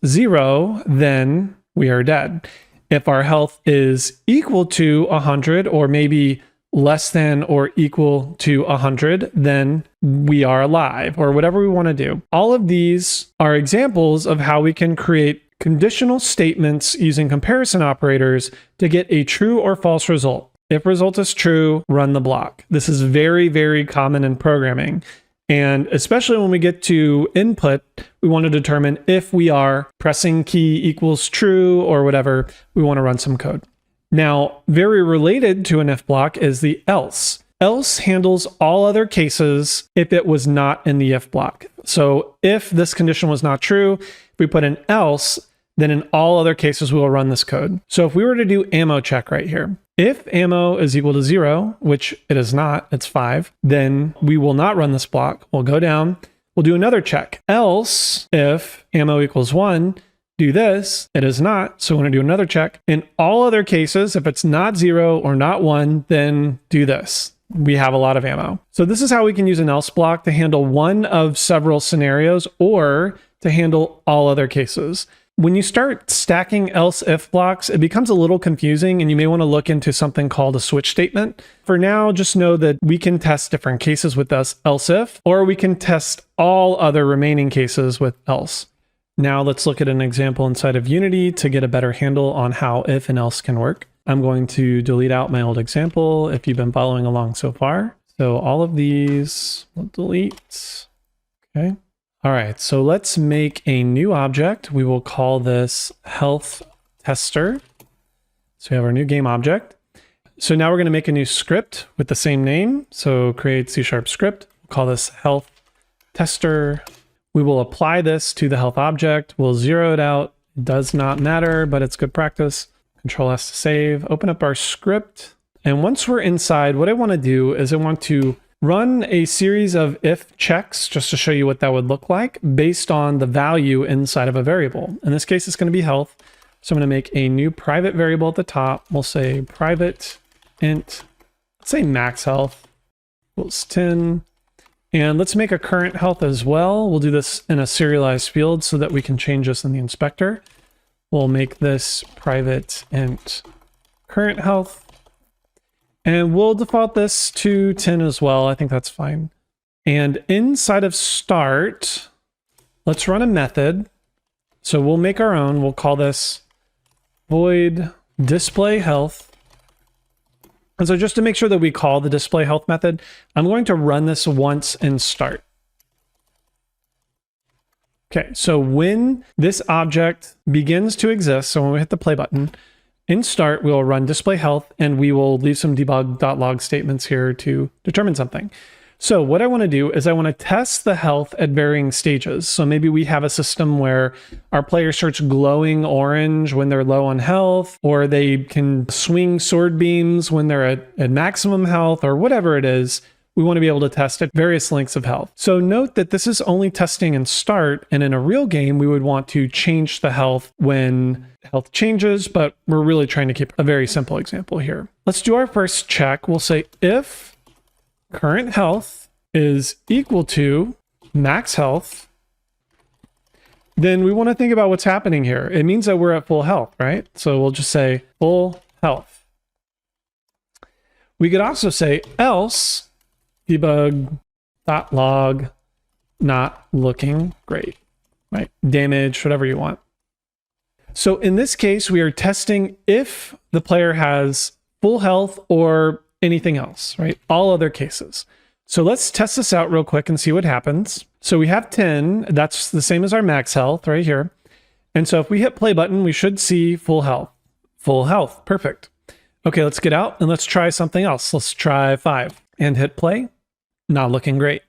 Speaker 1: 0, then we are dead. If our health is equal to 100, or maybe less than or equal to 100, then we are alive, or whatever we want to do. All of these are examples of how we can create conditional statements using comparison operators to get a true or false result. If result is true, run the block. This is very, very common in programming. And especially when we get to input, we want to determine if we are pressing key equals true or whatever, we want to run some code. Now, very related to an if block is the else. Else handles all other cases if it was not in the if block. So if this condition was not true, if we put an else, then in all other cases, we will run this code. So if we were to do ammo check right here, if ammo is equal to 0, which it is not, it's 5, then we will not run this block. We'll go down, we'll do another check. Else, if ammo equals 1, do this, it is not, so we're going to do another check. In all other cases, if it's not 0 or not 1, then do this. We have a lot of ammo. So this is how we can use an else block to handle one of several scenarios or to handle all other cases. When you start stacking else if blocks, it becomes a little confusing and you may want to look into something called a switch statement. For now, just know that we can test different cases with this else if, or we can test all other remaining cases with else. Now let's look at an example inside of Unity to get a better handle on how if and else can work. I'm going to delete out my old example if you've been following along so far. So all of these will delete. Okay. All right, so let's make a new object. We will call this health tester. So we have our new game object. So now we're going to make a new script with the same name. So create C# script. We'll call this health tester. We will apply this to the health object. We'll zero it out. It does not matter, but it's good practice. Control S to save. Open up our script. And once we're inside, what I want to do is I want to run a series of if checks just to show you what that would look like based on the value inside of a variable. In this case, it's going to be health. So I'm going to make a new private variable at the top. We'll say private int, let's say max health equals 10. And let's make a current health as well. We'll do this in a serialized field so that we can change this in the inspector. We'll make this private int current health. And we'll default this to 10 as well. I think that's fine. And inside of start, let's run a method. So we'll make our own. We'll call this void display health. And so just to make sure that we call the display health method, I'm going to run this once in start. Okay, so when this object begins to exist, so when we hit the play button, in start, we will run display health, and we will leave some debug.log statements here to determine something. So what I want to do is I want to test the health at varying stages. So maybe we have a system where our player starts glowing orange when they're low on health, or they can swing sword beams when they're at maximum health, or whatever it is. We want to be able to test at various lengths of health. So note that this is only testing in start, and in a real game, we would want to change the health when health changes, but we're really trying to keep a very simple example here. Let's do our first check. We'll say if current health is equal to max health, then we want to think about what's happening here. It means that we're at full health, right? So we'll just say full health. We could also say else debug.log not looking great, right? Damage, whatever you want. So in this case, we are testing if the player has full health or anything else, right? All other cases. So let's test this out real quick and see what happens. So we have 10. That's the same as our max health right here. And so if we hit play button, we should see full health. Full health. Perfect. Okay, let's get out and let's try something else. Let's try 5 and hit play. Not looking great.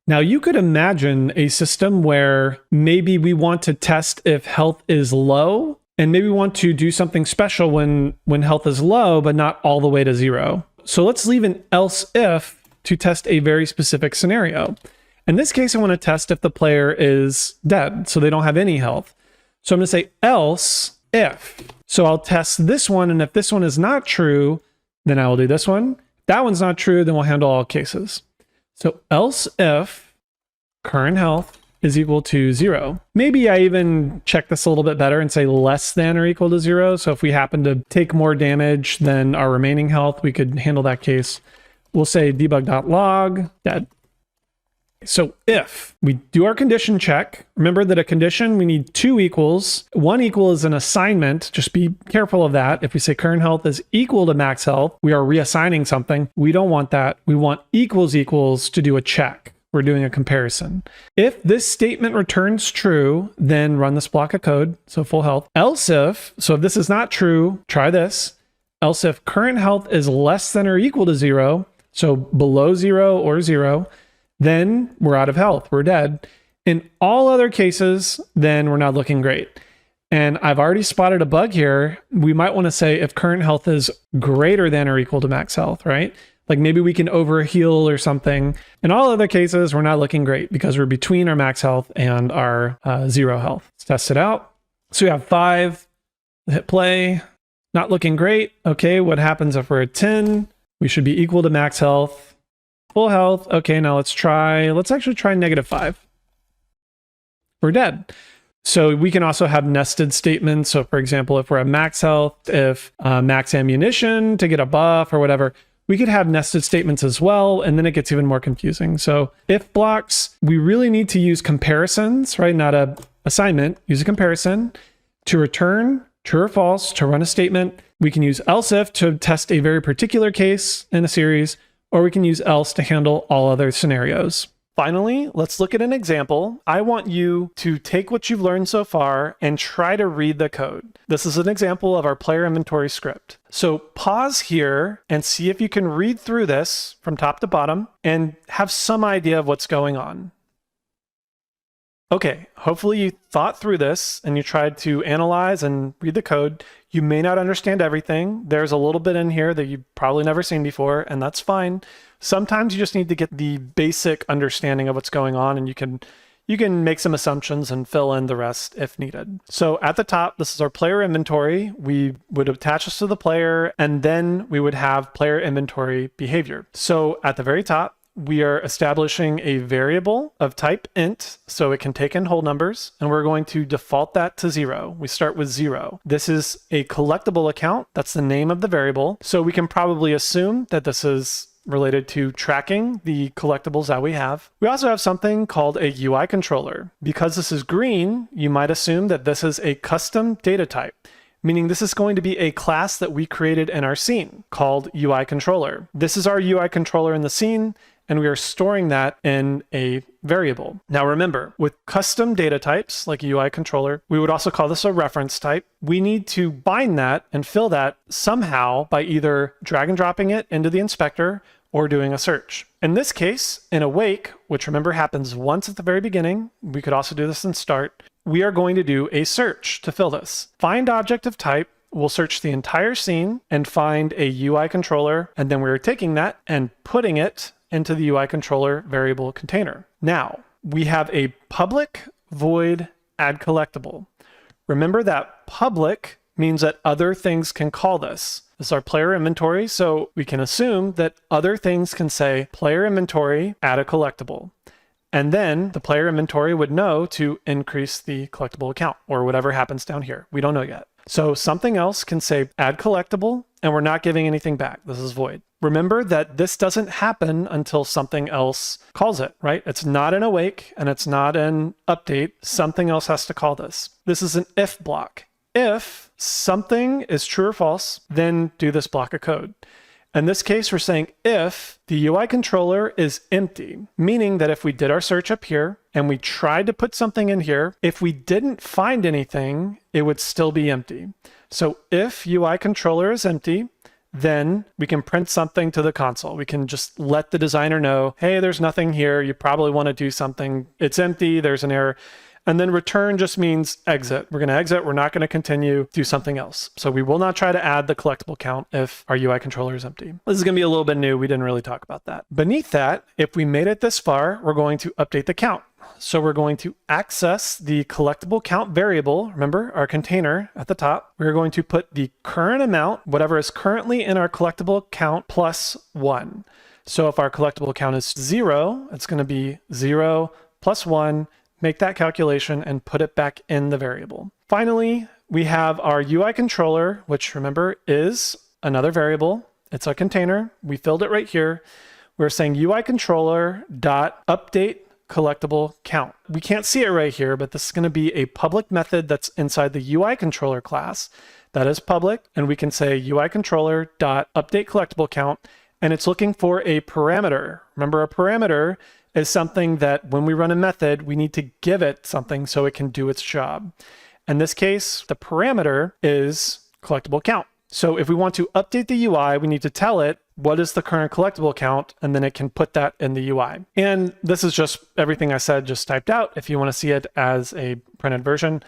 Speaker 1: Now you could imagine a system where maybe we want to test if health is low, and maybe we want to do something special when health is low, but not all the way to 0. So let's leave an else if to test a very specific scenario. In this case, I want to test if the player is dead, so they don't have any health. So I'm going to say else if. So I'll test this one, and if this one is not true, then I will do this one. If that one's not true, then we'll handle all cases. So else if current health is equal to 0. Maybe I even check this a little bit better and say less than or equal to 0. So if we happen to take more damage than our remaining health, we could handle that case. We'll say debug.log dead. So if we do our condition check, remember that a condition, we need 2 equals. 1 equal is an assignment. Just be careful of that. If we say current health is equal to max health, we are reassigning something. We don't want that. We want equals equals to do a check. We're doing a comparison. If this statement returns true, then run this block of code. So full health. Else if, so if this is not true, try this. Else if current health is less than or equal to 0, so below 0 or 0, then we're out of health, we're dead. In all other cases, then we're not looking great. And I've already spotted a bug here. We might want to say if current health is greater than or equal to max health, right? Like maybe we can overheal or something. In all other cases, we're not looking great because we're between our max health and our 0 health. Let's test it out. So we have 5, hit play, not looking great. Okay, what happens if we're at 10? We should be equal to max health. Full health. Okay, now let's actually try -5. We're dead. So we can also have nested statements. So for example, if we're at max health, if max ammunition to get a buff or whatever, we could have nested statements as well. And then it gets even more confusing. So if blocks, we really need to use comparisons, right? Not a assignment, use a comparison to return true or false to run a statement. We can use else if to test a very particular case in a series, or we can use else to handle all other scenarios. Finally, let's look at an example. I want you to take what you've learned so far and try to read the code. This is an example of our player inventory script. So pause here and see if you can read through this from top to bottom and have some idea of what's going on. Okay, hopefully you thought through this and you tried to analyze and read the code. You may not understand everything. There's a little bit in here that you've probably never seen before, and that's fine. Sometimes you just need to get the basic understanding of what's going on, and you can make some assumptions and fill in the rest if needed. So at the top, this is our player inventory. We would attach this to the player, and then we would have player inventory behavior. So at the very top, we are establishing a variable of type int, so it can take in whole numbers, and we're going to default that to 0. We start with 0. This is a collectible account. That's the name of the variable. So we can probably assume that this is related to tracking the collectibles that we have. We also have something called a UI controller. Because this is green, you might assume that this is a custom data type, meaning this is going to be a class that we created in our scene called UI controller. This is our UI controller in the scene, and we are storing that in a variable. Now remember, with custom data types like a UI controller, we would also call this a reference type. We need to bind that and fill that somehow by either drag and dropping it into the inspector or doing a search. In this case, in awake, which remember happens once at the very beginning, we could also do this in start, we are going to do a search to fill this. Find object of type, we'll search the entire scene and find a UI controller, and then we're taking that and putting it into the UI controller variable container. Now, we have a public void add collectible. Remember that public means that other things can call this. This is our player inventory, so we can assume that other things can say player inventory add a collectible. And then the player inventory would know to increase the collectible account or whatever happens down here. We don't know yet. So something else can say add collectible, and we're not giving anything back. This is void. Remember that this doesn't happen until something else calls it, right? It's not in awake and it's not in update. Something else has to call this. This is an if block. If something is true or false, then do this block of code. In this case, we're saying if the UI controller is empty, meaning that if we did our search up here and we tried to put something in here, if we didn't find anything, it would still be empty. So if UI controller is empty, then we can print something to the console. We can just let the designer know, hey, there's nothing here. You probably want to do something. It's empty. There's an error. And then return just means exit. We're going to exit. We're not going to continue, do something else. So we will not try to add the collectible count if our UI controller is empty. This is going to be a little bit new. We didn't really talk about that. Beneath that, if we made it this far, we're going to update the count. So we're going to access the collectible count variable. Remember our container at the top. We're going to put the current amount, whatever is currently in our collectible count, plus 1. So if our collectible count is 0, it's going to be 0 plus 1. Make that calculation and put it back in the variable. Finally, we have our UI controller, which remember is another variable. It's a container. We filled it right here. We're saying UI controller dot update collectible count. We can't see it right here, but this is going to be a public method that's inside the UI controller class that is public. And we can say UI controller dot update collectible count, and it's looking for a parameter. Remember, a parameter is something that when we run a method, we need to give it something so it can do its job. In this case, the parameter is collectible count. So if we want to update the UI, we need to tell it what is the current collectible count, and then it can put that in the UI. And this is just everything I said just typed out if you want to see it as a printed version.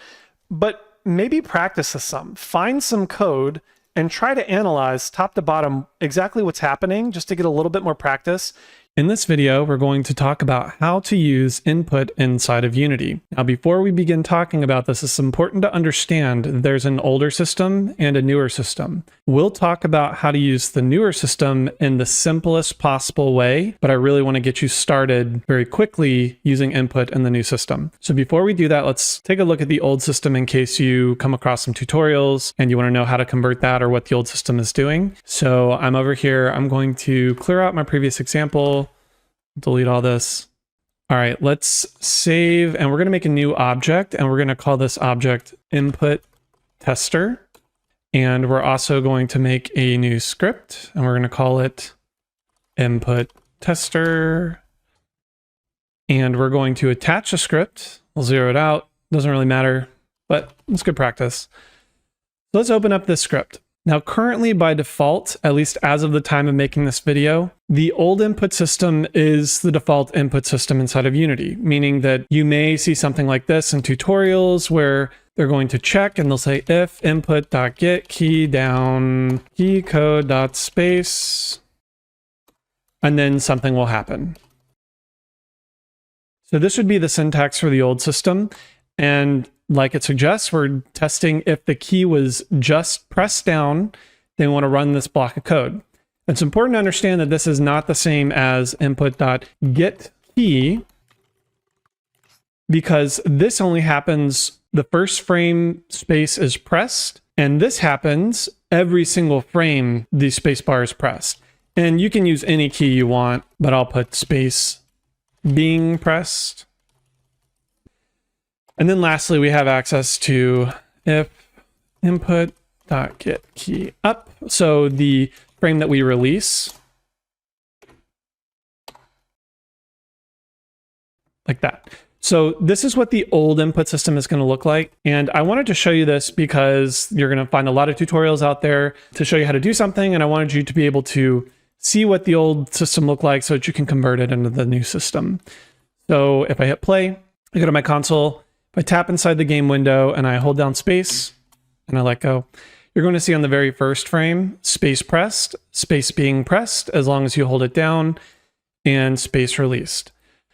Speaker 1: But maybe practice this some. Find some code and try to analyze top to bottom exactly what's happening just to get a little bit more practice. In this video, we're going to talk about how to use input inside of Unity. Now, before we begin talking about this, it's important to understand there's an older system and a newer system. We'll talk about how to use the newer system in the simplest possible way, but I really want to get you started very quickly using input in the new system. So before we do that, let's take a look at the old system in case you come across some tutorials and you want to know how to convert that or what the old system is doing. So I'm over here. I'm going to clear out my previous example. Delete all this. All right, let's save, and we're going to make a new object, and we're going to call this object input tester. And we're also going to make a new script, and we're going to call it input tester. And we're going to attach a script. We'll zero it out. Doesn't really matter, but it's good practice. So let's open up this script. Now, currently by default, at least as of the time of making this video, the old input system is the default input system inside of Unity, meaning that you may see something like this in tutorials where they're going to check and they'll say if input.get key down key code.space, and then something will happen. So this would be the syntax for the old system. And like it suggests, we're testing if the key was just pressed down, then we want to run this block of code. It's important to understand that this is not the same as input.get key, because this only happens the first frame space is pressed, and this happens every single frame the space bar is pressed. And you can use any key you want, but I'll put space being pressed. And then lastly, we have access to if input.get key up. So the frame that we release, like that. So this is what the old input system is going to look like. And I wanted to show you this because you're going to find a lot of tutorials out there to show you how to do something. And I wanted you to be able to see what the old system looked like so that you can convert it into the new system. So if I hit play, I go to my console, if I tap inside the game window and I hold down space and I let go, you're going to see on the very first frame, space pressed, space being pressed as long as you hold it down, and space released.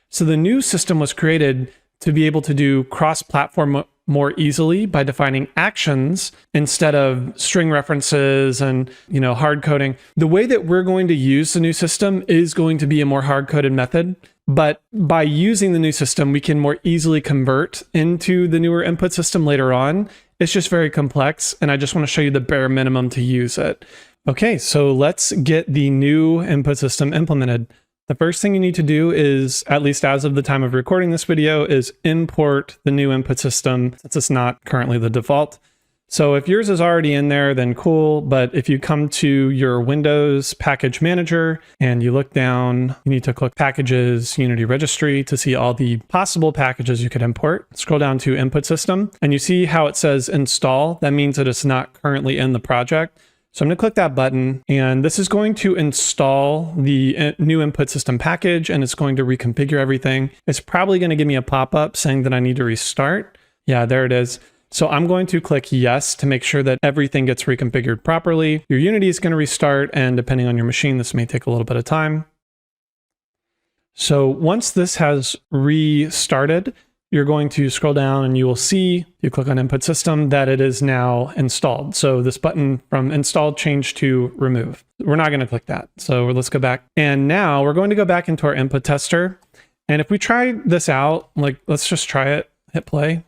Speaker 1: So the new system was created to be able to do cross-platform more easily by defining actions instead of string references and, hard coding. The way that we're going to use the new system is going to be a more hard-coded method, but by using the new system, we can more easily convert into the newer input system later on. It's just very complex, and I just want to show you the bare minimum to use it. Okay, so let's get the new input system implemented. The first thing you need to do is, at least as of the time of recording this video, is import the new input system, since it's not currently the default. So if yours is already in there, then cool. But if you come to your Windows Package Manager and you look down, you need to click Packages, Unity Registry to see all the possible packages you could import. Scroll down to Input System and you see how it says Install. That means that it's not currently in the project. So I'm going to click that button, and this is going to install the new input system package, and it's going to reconfigure everything. It's probably going to give me a pop-up saying that I need to restart. Yeah, there it is. So I'm going to click yes to make sure that everything gets reconfigured properly. Your Unity is going to restart, and depending on your machine, this may take a little bit of time. So once this has restarted, you're going to scroll down and you will see, you click on input system, that it is now installed. So this button from installed changed to remove. We're not going to click that. So let's go back. And now we're going to go back into our input tester. And if we try this out, let's just try it, hit play.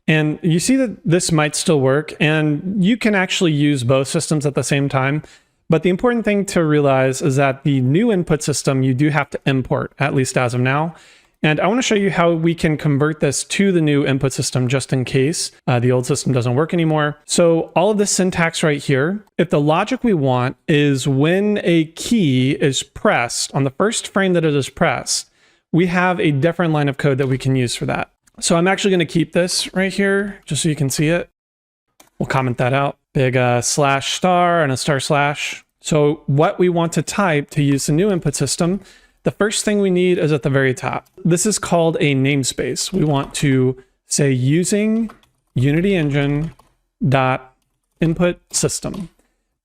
Speaker 1: And you see that this might still work, and you can actually use both systems at the same time. But the important thing to realize is that the new input system, you do have to import, at least as of now. And I want to show you how we can convert this to the new input system just in case the old system doesn't work anymore. So all of this syntax right here, if the logic we want is when a key is pressed on the first frame that it is pressed, we have a different line of code that we can use for that. So I'm actually going to keep this right here just so you can see it. We'll comment that out. Big slash star and a star slash. So what we want to type to use the new input system, the first thing we need is at the very top. This is called a namespace. We want to say using Unity Engine dot input system.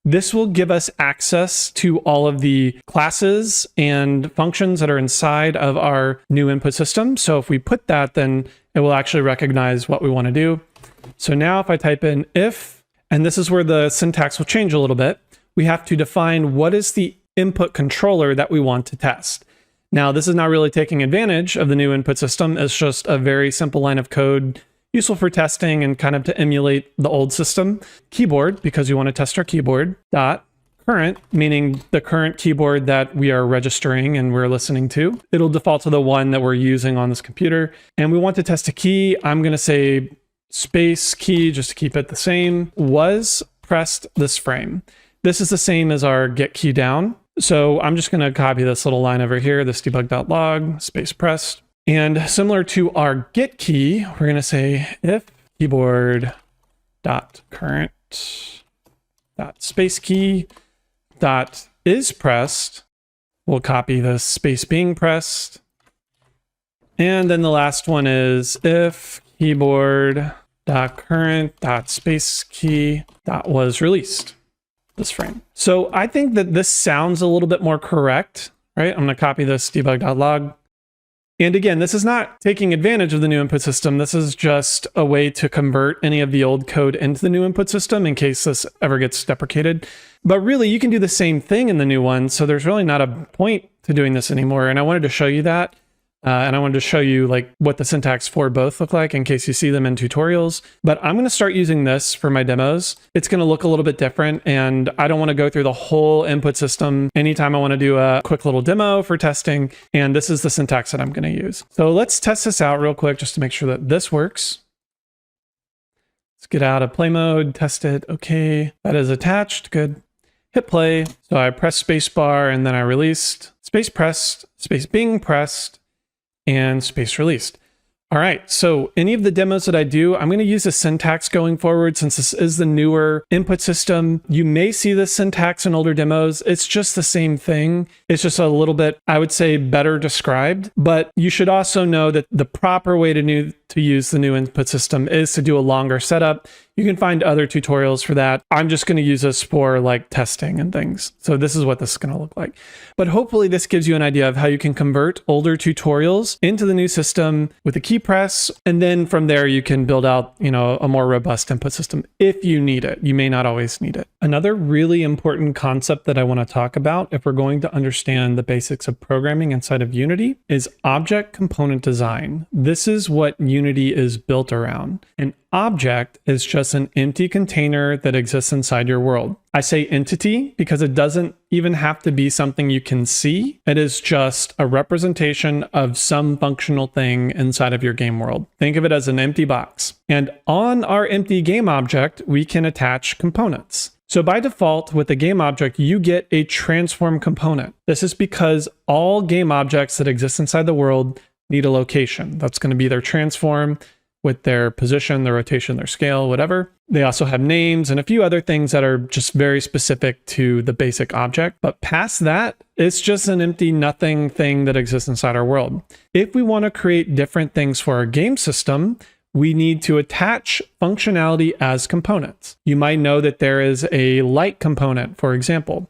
Speaker 1: This will give us access to all of the classes and functions that are inside of our new input system. So if we put that, then it will actually recognize what we want to do. So now if I type in if, and this is where the syntax will change a little bit, we have to define what is the input controller that we want to test. Now, this is not really taking advantage of the new input system. It's just a very simple line of code, useful for testing and kind of to emulate the old system. Keyboard, because we want to test our keyboard, dot current, meaning the current keyboard that we are registering and we're listening to. It'll default to the one that we're using on this computer. And we want to test a key. I'm going to say space key just to keep it the same. Was pressed this frame. This is the same as our get key down. So I'm just going to copy this little line over here, this debug.log space pressed. And similar to our get key, we're going to say if keyboard dot current dot space key dot is pressed, we'll copy the space being pressed. And then the last one is if keyboard dot current dot space key dot was released, this frame. So I think that this sounds a little bit more correct, right? I'm going to copy this debug.log. And again, this is not taking advantage of the new input system. This is just a way to convert any of the old code into the new input system in case this ever gets deprecated. But really, you can do the same thing in the new one. So there's really not a point to doing this anymore. And I wanted to show you that. And I wanted to show you like what the syntax for both look like in case you see them in tutorials. But I'm going to start using this for my demos. It's going to look a little bit different, and I don't want to go through the whole input system anytime I want to do a quick little demo for testing. And this is the syntax that I'm going to use. So let's test this out real quick just to make sure that this works. Let's get out of play mode, test it. Okay, that is attached. Good. Hit play. So I pressed spacebar and then I released. Space pressed, space being pressed, and space released. All right, so any of the demos that I do, I'm going to use the syntax going forward since this is the newer input system. You may see this syntax in older demos. It's just the same thing. It's just a little bit, I would say, better described. But you should also know that the proper way to use the new input system is to do a longer setup. You can find other tutorials for that. I'm just going to use this for like testing and things. So this is what this is going to look like. But hopefully this gives you an idea of how you can convert older tutorials into the new system with a key press. And then from there, you can build out, a more robust input system if you need it. You may not always need it. Another really important concept that I want to talk about if we're going to understand the basics of programming inside of Unity is object component design. This is what Unity is built around. An object is just an empty container that exists inside your world. I say entity because it doesn't even have to be something you can see. It is just a representation of some functional thing inside of your game world. Think of it as an empty box. And on our empty game object, we can attach components. So by default, with the game object, you get a transform component. This is because all game objects that exist inside the world need a location. That's going to be their transform with their position, their rotation, their scale, whatever. They also have names and a few other things that are just very specific to the basic object. But past that, it's just an empty nothing thing that exists inside our world. If we want to create different things for our game system, we need to attach functionality as components. You might know that there is a light component, for example.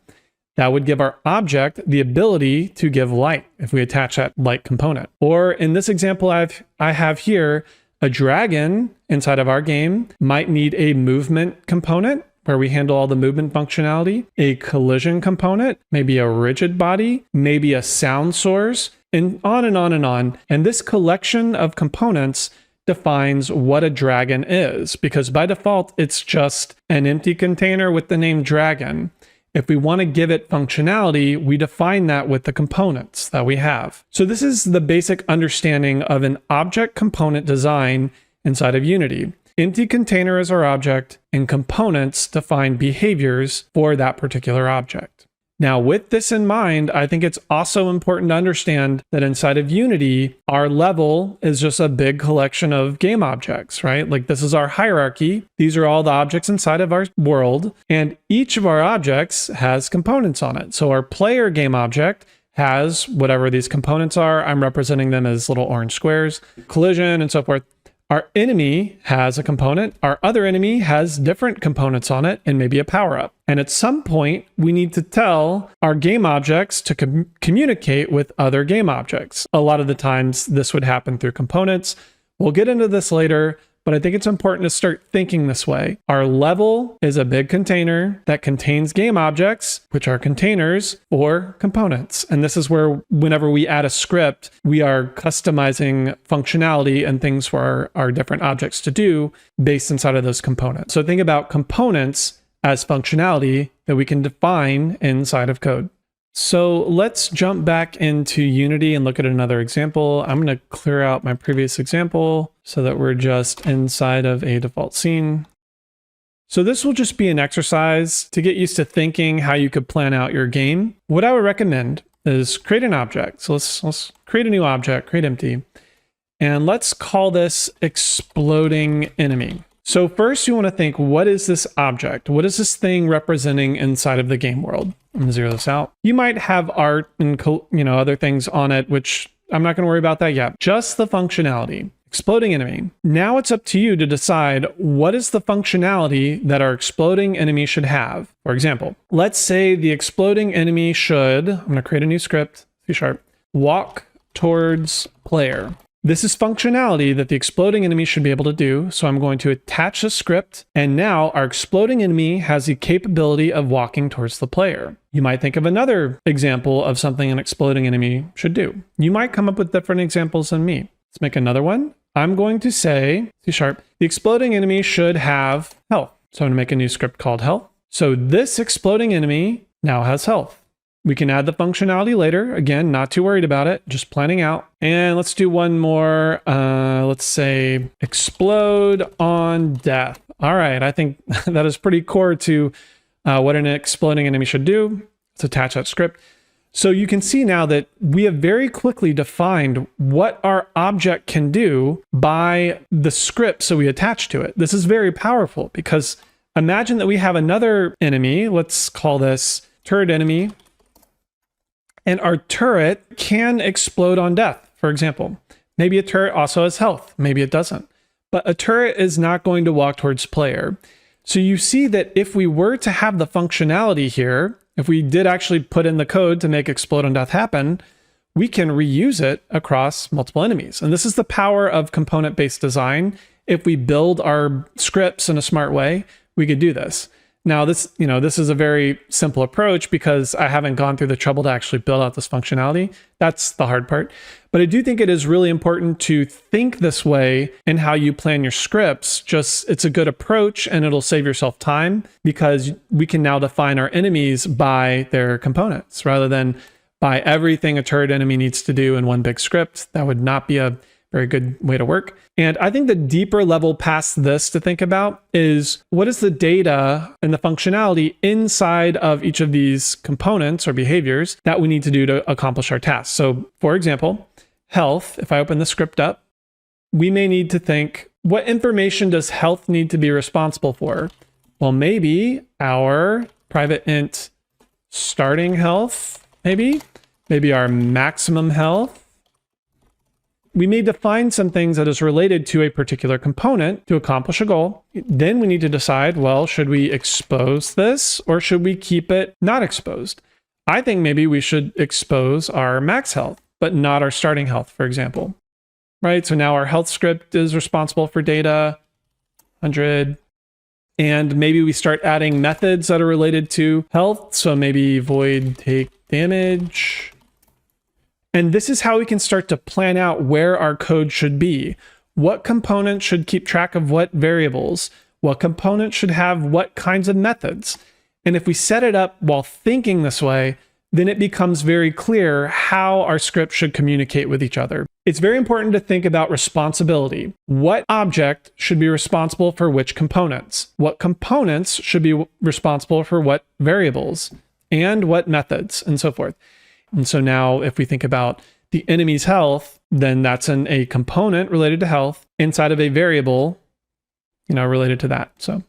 Speaker 1: That would give our object the ability to give light if we attach that light component. Or in this example I have here, a dragon inside of our game might need a movement component where we handle all the movement functionality, a collision component, maybe a rigid body, maybe a sound source, and on and on and on. And this collection of components defines what a dragon is, because by default, it's just an empty container with the name dragon. If we want to give it functionality, we define that with the components that we have. So this is the basic understanding of an object component design inside of Unity. Empty container is our object, and components define behaviors for that particular object. Now, with this in mind, I think it's also important to understand that inside of Unity, our level is just a big collection of game objects, right? Like this is our hierarchy. These are all the objects inside of our world, and each of our objects has components on it. So our player game object has whatever these components are. I'm representing them as little orange squares, collision and so forth. Our enemy has a component. Our other enemy has different components on it and maybe a power-up. And at some point, we need to tell our game objects to communicate with other game objects. A lot of the times, this would happen through components. We'll get into this later, but I think it's important to start thinking this way. Our level is a big container that contains game objects, which are containers or components. And this is where whenever we add a script, we are customizing functionality and things for our different objects to do based inside of those components. So think about components as functionality that we can define inside of code. So let's jump back into Unity and look at another example. I'm going to clear out my previous example so that we're just inside of a default scene. So this will just be an exercise to get used to thinking how you could plan out your game. What I would recommend is create an object. So let's create a new object, create empty, and let's call this exploding enemy. So first you want to think, what is this object? What is this thing representing inside of the game world? I'm gonna zero this out. You might have art and other things on it, which I'm not gonna worry about that yet. Just the functionality. Exploding enemy. Now it's up to you to decide what is the functionality that our exploding enemy should have. For example, let's say the exploding enemy should, I'm gonna create a new script, C#, walk towards player. This is functionality that the exploding enemy should be able to do. So I'm going to attach a script, and now our exploding enemy has the capability of walking towards the player. You might think of another example of something an exploding enemy should do. You might come up with different examples than me. Let's make another one. I'm going to say, C#, the exploding enemy should have health. So I'm going to make a new script called health. So this exploding enemy now has health. We can add the functionality later. Again, not too worried about it, just planning out. And let's do one more. Let's say explode on death. All right, I think that is pretty core to what an exploding enemy should do. Let's attach that script. So you can see now that we have very quickly defined what our object can do by the script so we attach to it. This is very powerful because imagine that we have another enemy. Let's call this turret enemy. And our turret can explode on death, for example. Maybe a turret also has health. Maybe it doesn't. But a turret is not going to walk towards player. So you see that if we were to have the functionality here, if we did actually put in the code to make explode on death happen, we can reuse it across multiple enemies. And this is the power of component-based design. If we build our scripts in a smart way, we could do this. Now this is a very simple approach because I haven't gone through the trouble to actually build out this functionality. That's the hard part. But I do think it is really important to think this way in how you plan your scripts. It's a good approach and it'll save yourself time because we can now define our enemies by their components rather than by everything a turret enemy needs to do in one big script. That would not be a very good way to work. And I think the deeper level past this to think about is what is the data and the functionality inside of each of these components or behaviors that we need to do to accomplish our task. So for example, health, if I open the script up, we may need to think, what information does health need to be responsible for? Well, maybe our private int starting health, maybe our maximum health. We may define some things that is related to a particular component to accomplish a goal. Then we need to decide, well, should we expose this or should we keep it not exposed? I think maybe we should expose our max health, but not our starting health, for example. Right? So now our health script is responsible for data, 100. And maybe we start adding methods that are related to health. So maybe void take damage. And this is how we can start to plan out where our code should be. What components should keep track of what variables? What components should have what kinds of methods? And if we set it up while thinking this way, then it becomes very clear how our script should communicate with each other. It's very important to think about responsibility. What object should be responsible for which components? What components should be responsible for what variables? And what methods, and so forth. And so now if we think about the enemy's health, then that's a component related to health inside of a variable, related to that. So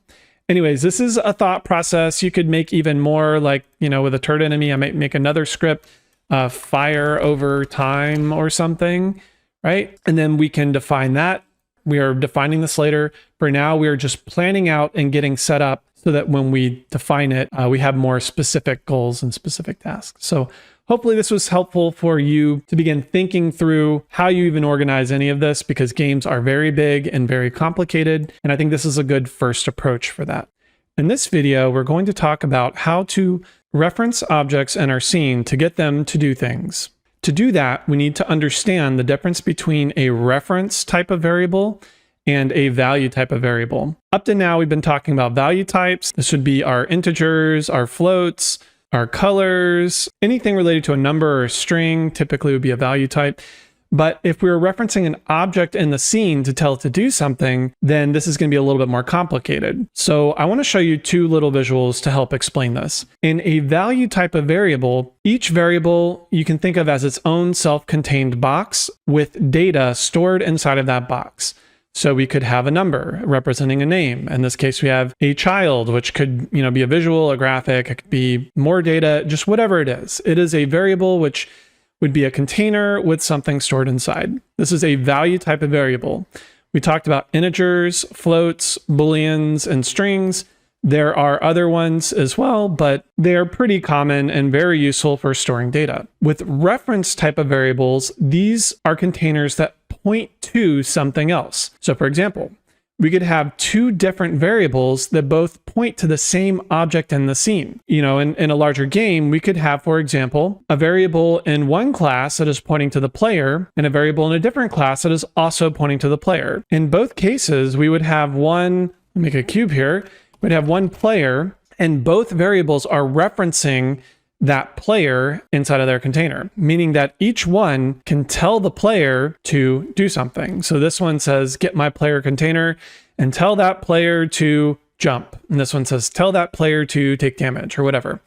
Speaker 1: anyways, this is a thought process. You could make even more like, with a turret enemy, I might make another script, fire over time or something, right? And then we can define that. We are defining this later. For now, we are just planning out and getting set up so that when we define it, we have more specific goals and specific tasks. So hopefully this was helpful for you to begin thinking through how you even organize any of this because games are very big and very complicated. And I think this is a good first approach for that. In this video, we're going to talk about how to reference objects in our scene to get them to do things. To do that, we need to understand the difference between a reference type of variable and a value type of variable. Up to now, we've been talking about value types. This would be our integers, our floats, our colors, anything related to a number or a string typically would be a value type. But if we were referencing an object in the scene to tell it to do something, then this is going to be a little bit more complicated. So I want to show you two little visuals to help explain this. In a value type of variable, each variable you can think of as its own self-contained box with data stored inside of that box. So we could have a number representing a name. In this case, we have a child, which could, be a visual, a graphic, it could be more data, just whatever it is. It is a variable which would be a container with something stored inside. This is a value type of variable. We talked about integers, floats, booleans, and strings. There are other ones as well, but they are pretty common and very useful for storing data. With reference type of variables, these are containers that point to something else. So for example, we could have two different variables that both point to the same object in the scene. In a larger game, we could have, for example, a variable in one class that is pointing to the player and a variable in a different class that is also pointing to the player. In both cases, we would have make a cube here, we'd have one player, and both variables are referencing that player inside of their container, meaning that each one can tell the player to do something. So this one says, get my player container and tell that player to jump. And this one says, tell that player to take damage or whatever.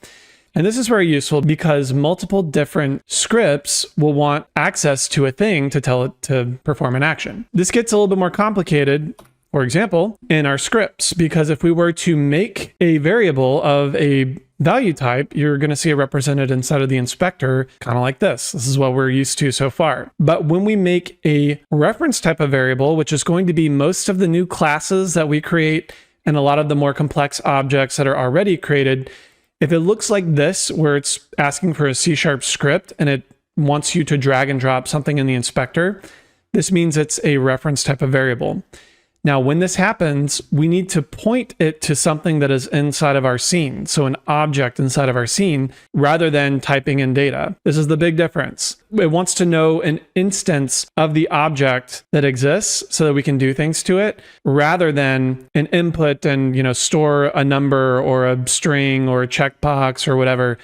Speaker 1: And this is very useful because multiple different scripts will want access to a thing to tell it to perform an action. This gets a little bit more complicated, for example, in our scripts, because if we were to make a variable of a value type, you're going to see it represented inside of the inspector, kind of like this. This is what we're used to so far. But when we make a reference type of variable, which is going to be most of the new classes that we create and a lot of the more complex objects that are already created, if it looks like this, where it's asking for a C# script and it wants you to drag and drop something in the inspector, this means it's a reference type of variable. Now, when this happens, we need to point it to something that is inside of our scene, so an object inside of our scene, rather than typing in data. This is the big difference. It wants to know an instance of the object that exists so that we can do things to it, rather than an input and store a number or a string or a checkbox or whatever.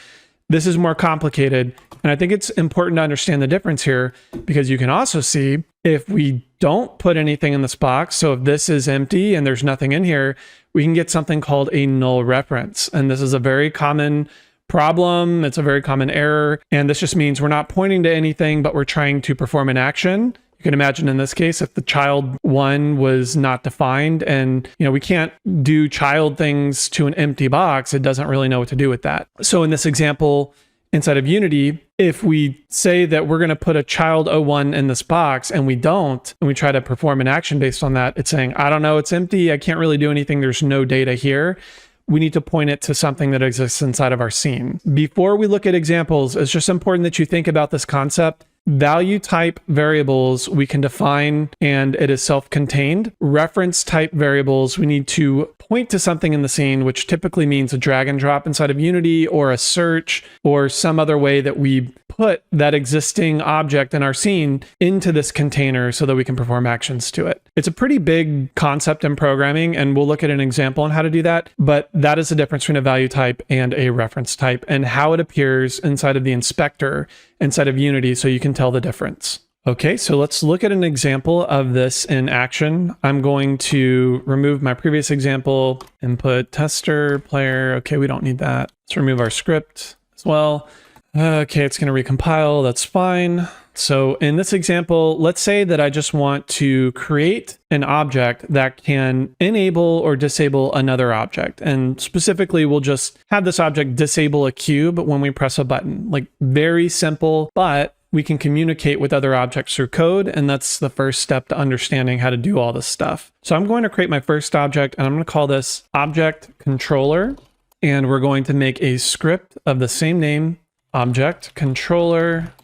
Speaker 1: This is more complicated, and I think it's important to understand the difference here, because you can also see if we don't put anything in this box, so if this is empty and there's nothing in here, we can get something called a null reference. And this is a very common problem. It's a very common error. And this just means we're not pointing to anything, but we're trying to perform an action. You can imagine in this case, if the child one was not defined and, we can't do child things to an empty box, it doesn't really know what to do with that. So in this example, inside of Unity, if we say that we're going to put a child 01 in this box and we don't, and we try to perform an action based on that, it's saying, I don't know, it's empty. I can't really do anything. There's no data here. We need to point it to something that exists inside of our scene. Before we look at examples, it's just important that you think about this concept. Value type variables we can define and it is self-contained. Reference type variables we need to point to something in the scene, which typically means a drag and drop inside of Unity or a search or some other way that we put that existing object in our scene into this container so that we can perform actions to it. It's a pretty big concept in programming, and we'll look at an example on how to do that, but that is the difference between a value type and a reference type and how it appears inside of the inspector inside of Unity so you can tell the difference. Okay, so let's look at an example of this in action. I'm going to remove my previous example, input tester player. Okay, we don't need that. Let's remove our script as well. Okay, it's going to recompile. That's fine. So in this example, let's say that I just want to create an object that can enable or disable another object. And specifically, we'll just have this object disable a cube when we press a button. Like, very simple, but we can communicate with other objects through code, and that's the first step to understanding how to do all this stuff. So I'm going to create my first object, and I'm going to call this object controller, and we're going to make a script of the same name, object controller.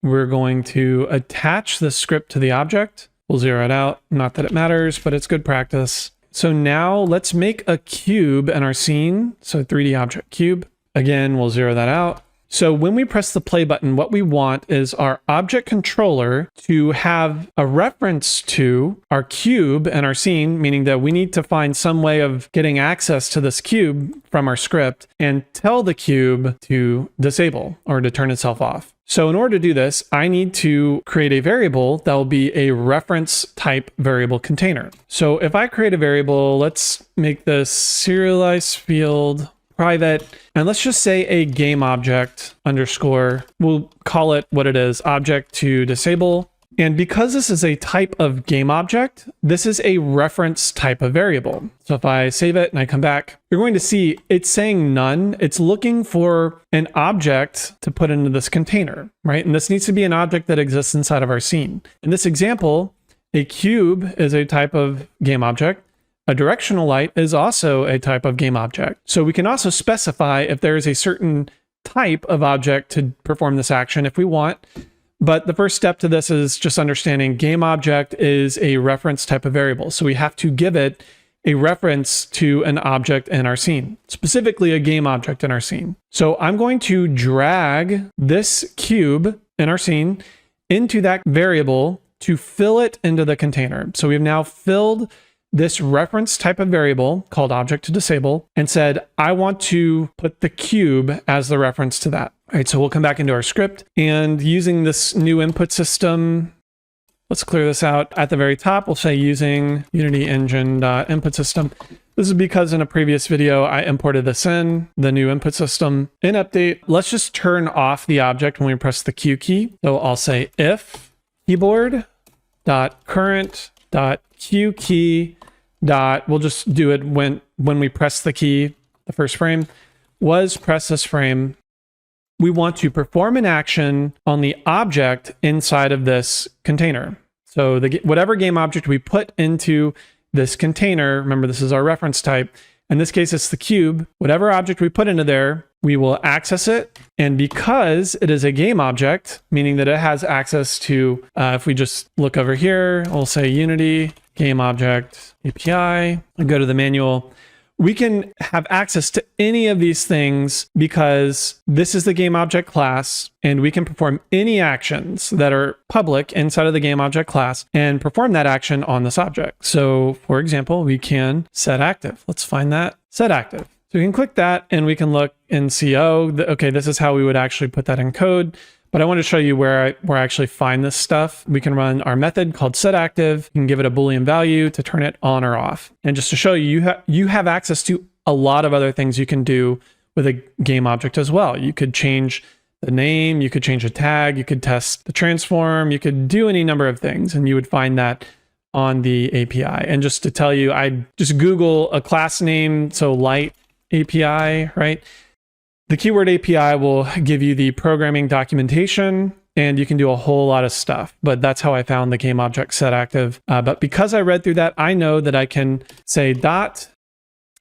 Speaker 1: We're going to attach the script to the object. We'll zero it out. Not that it matters, but it's good practice. So now let's make a cube in our scene. So 3D object cube. Again, we'll zero that out. So when we press the play button, what we want is our object controller to have a reference to our cube and our scene, meaning that we need to find some way of getting access to this cube from our script and tell the cube to disable or to turn itself off. So in order to do this, I need to create a variable that will be a reference type variable container. So if I create a variable, let's make this serialized field private, and let's just say a game object underscore, we'll call it what it is, object to disable. And because this is a type of game object, this is a reference type of variable. So if I save it and I come back, you're going to see it's saying none. It's looking for an object to put into this container, right? And this needs to be an object that exists inside of our scene. In this example, a cube is a type of game object. A directional light is also a type of game object. So we can also specify if there is a certain type of object to perform this action if we want. But the first step to this is just understanding game object is a reference type of variable. So we have to give it a reference to an object in our scene, specifically a game object in our scene. So I'm going to drag this cube in our scene into that variable to fill it into the container. So we've now filled this reference type of variable called object to disable and said, I want to put the cube as the reference to that. All right, so we'll come back into our script and using this new input system, let's clear this out. At the very top, we'll say using Unity Engine input system. This is because in a previous video, I imported this in, the new input system. In update, let's just turn off the object when we press the Q key. So I'll say if keyboard.current.q key we'll just do it when we press the key, the first frame, was press this frame. We want to perform an action on the object inside of this container. So whatever game object we put into this container, remember this is our reference type. In this case, it's the cube. Whatever object we put into there, we will access it. And because it is a game object, meaning that it has access to, if we just look over here, we'll say Unity game object API, and go to the manual. We can have access to any of these things because this is the game object class, and we can perform any actions that are public inside of the game object class and perform that action on this object. So for example, we can set active. Let's find that, set active. So we can click that and we can look and see, okay, this is how we would actually put that in code. But I want to show you where I actually find this stuff. We can run our method called setActive. You can give it a Boolean value to turn it on or off. And just to show you, you have access to a lot of other things you can do with a game object as well. You could change the name, you could change the tag, you could test the transform, you could do any number of things, and you would find that on the API. And just to tell you, I just Google a class name, so light API, right? The keyword API will give you the programming documentation, and you can do a whole lot of stuff. But that's how I found the game object setActive. But because I read through that, I know that I can say dot,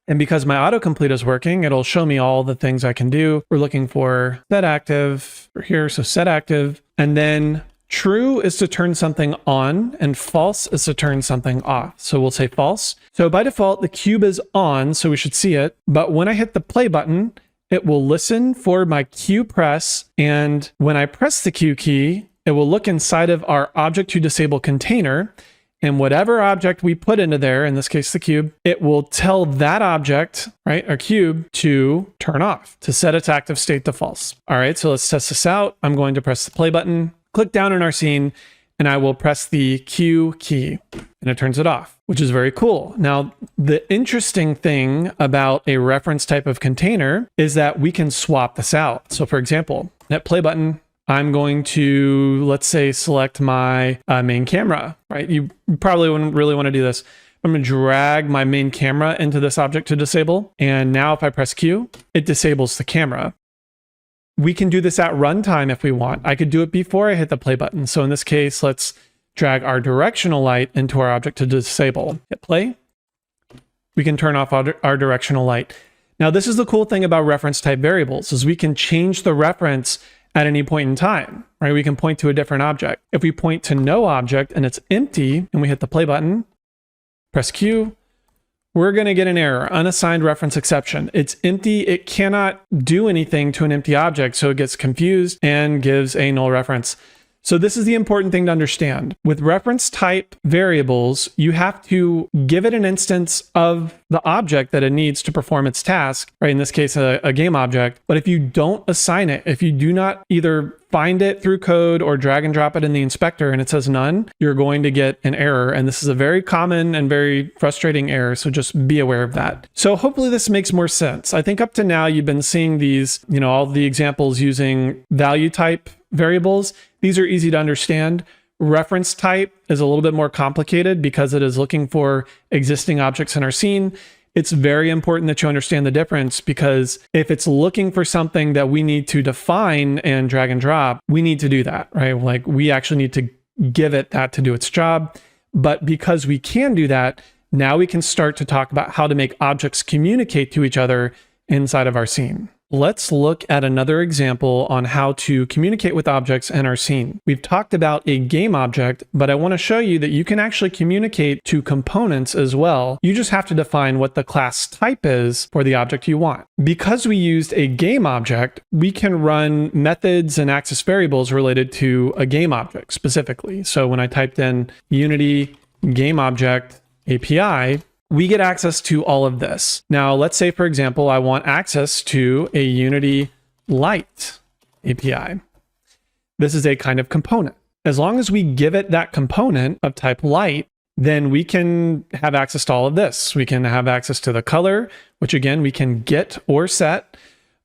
Speaker 1: and because my autocomplete is working, it'll show me all the things I can do. We're looking for setActive here, so setActive, and then true is to turn something on, and false is to turn something off. So we'll say false. So by default, the cube is on, so we should see it. But when I hit the play button, it will listen for my Q press, and when I press the Q key, it will look inside of our object to disable container, and whatever object we put into there, in this case the cube, it will tell that object, right, our cube, to turn off, to set its active state to false. All right, so let's test this out. I'm going to press the play button, click down in our scene, and I will press the Q key, and it turns it off, which is very cool. Now, the interesting thing about a reference type of container is that we can swap this out. So for example, that play button, I'm going to, let's say, select my main camera, right? You probably wouldn't really want to do this. I'm going to drag my main camera into this object to disable. And now if I press Q, it disables the camera. We can do this at runtime if we want. I could do it before I hit the play button. So in this case, let's drag our directional light into our object to disable. Hit play. We can turn off our directional light. Now, this is the cool thing about reference type variables is we can change the reference at any point in time, right? We can point to a different object. If we point to no object and it's empty and we hit the play button, press Q, we're going to get an error, unassigned reference exception. It's empty. It cannot do anything to an empty object, so it gets confused and gives a null reference. So this is the important thing to understand. With reference type variables, you have to give it an instance of the object that it needs to perform its task, right? In this case, a game object. But if you don't assign it, if you do not either find it through code or drag and drop it in the inspector and it says none, you're going to get an error. And this is a very common and very frustrating error. So just be aware of that. So hopefully this makes more sense. I think up to now you've been seeing these, all the examples using value type variables. These are easy to understand. Reference type is a little bit more complicated because it is looking for existing objects in our scene. It's very important that you understand the difference, because if it's looking for something that we need to define and drag and drop, we need to do that, right? Like we actually need to give it that to do its job. But because we can do that, now we can start to talk about how to make objects communicate to each other inside of our scene. Let's look at another example on how to communicate with objects in our scene. We've talked about a game object, but I want to show you that you can actually communicate to components as well. You just have to define what the class type is for the object you want. Because we used a game object, we can run methods and access variables related to a game object specifically. So when I typed in Unity game object API, we get access to all of this. Now, let's say, for example, I want access to a Unity Light API. This is a kind of component. As long as we give it that component of type light, then we can have access to all of this. We can have access to the color, which again, we can get or set.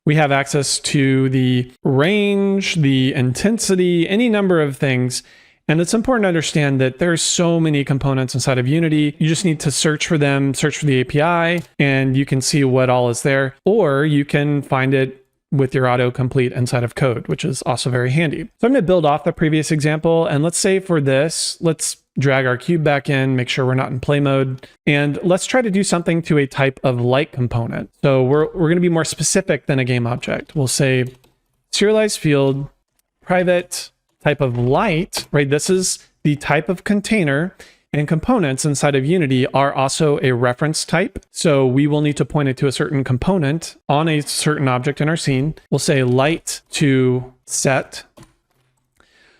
Speaker 1: We have access to the range, the intensity, any number of things. And it's important to understand that there's so many components inside of Unity. You just need to search for them, search for the API, and you can see what all is there. Or you can find it with your autocomplete inside of code, which is also very handy. So I'm going to build off the previous example. And let's say for this, let's drag our cube back in, make sure we're not in play mode. And let's try to do something to a type of light component. So we're going to be more specific than a game object. We'll say serialized field, private, type of light, right? This is the type of container, and components inside of Unity are also a reference type. So we will need to point it to a certain component on a certain object in our scene. We'll say light to set.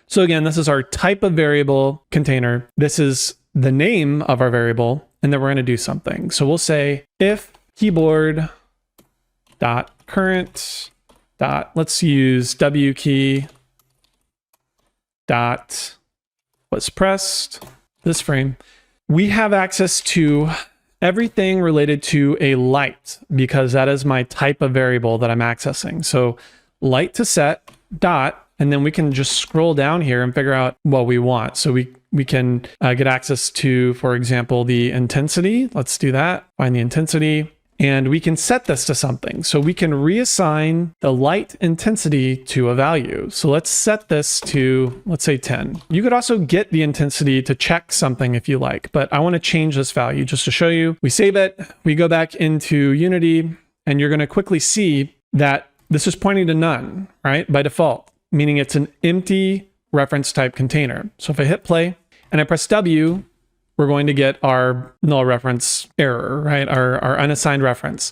Speaker 1: So again, this is our type of variable container. This is the name of our variable, and then we're going to do something. So we'll say if keyboard dot current dot, let's use W key dot was pressed, this frame, we have access to everything related to a light, because that is my type of variable that I'm accessing. So light to set dot, and then we can just scroll down here and figure out what we want. So we can get access to, for example, the intensity. Let's do that. Find the intensity. And we can set this to something. So we can reassign the light intensity to a value. So let's set this to, let's say 10. You could also get the intensity to check something if you like, but I want to change this value just to show you. We save it, we go back into Unity, and you're going to quickly see that this is pointing to none, right? By default, meaning it's an empty reference type container. So if I hit play and I press W, we're going to get our null reference error, right? Our unassigned reference,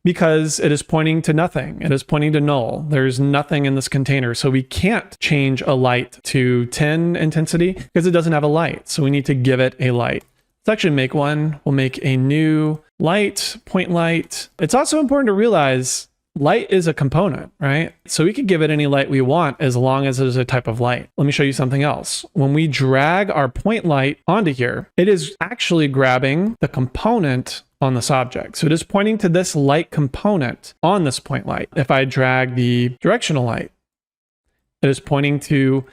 Speaker 1: because it is pointing to nothing. It is pointing to null. There's nothing in this container. So we can't change a light to 10 intensity because it doesn't have a light. So we need to give it a light. Let's actually make one. We'll make a new light, point light. It's also important to realize light is a component, right? So we could give it any light we want as long as it is a type of light. Let me show you something else. When we drag our point light onto here, it is actually grabbing the component on this object. So it is pointing to this light component on this point light. If I drag the directional light, it is pointing to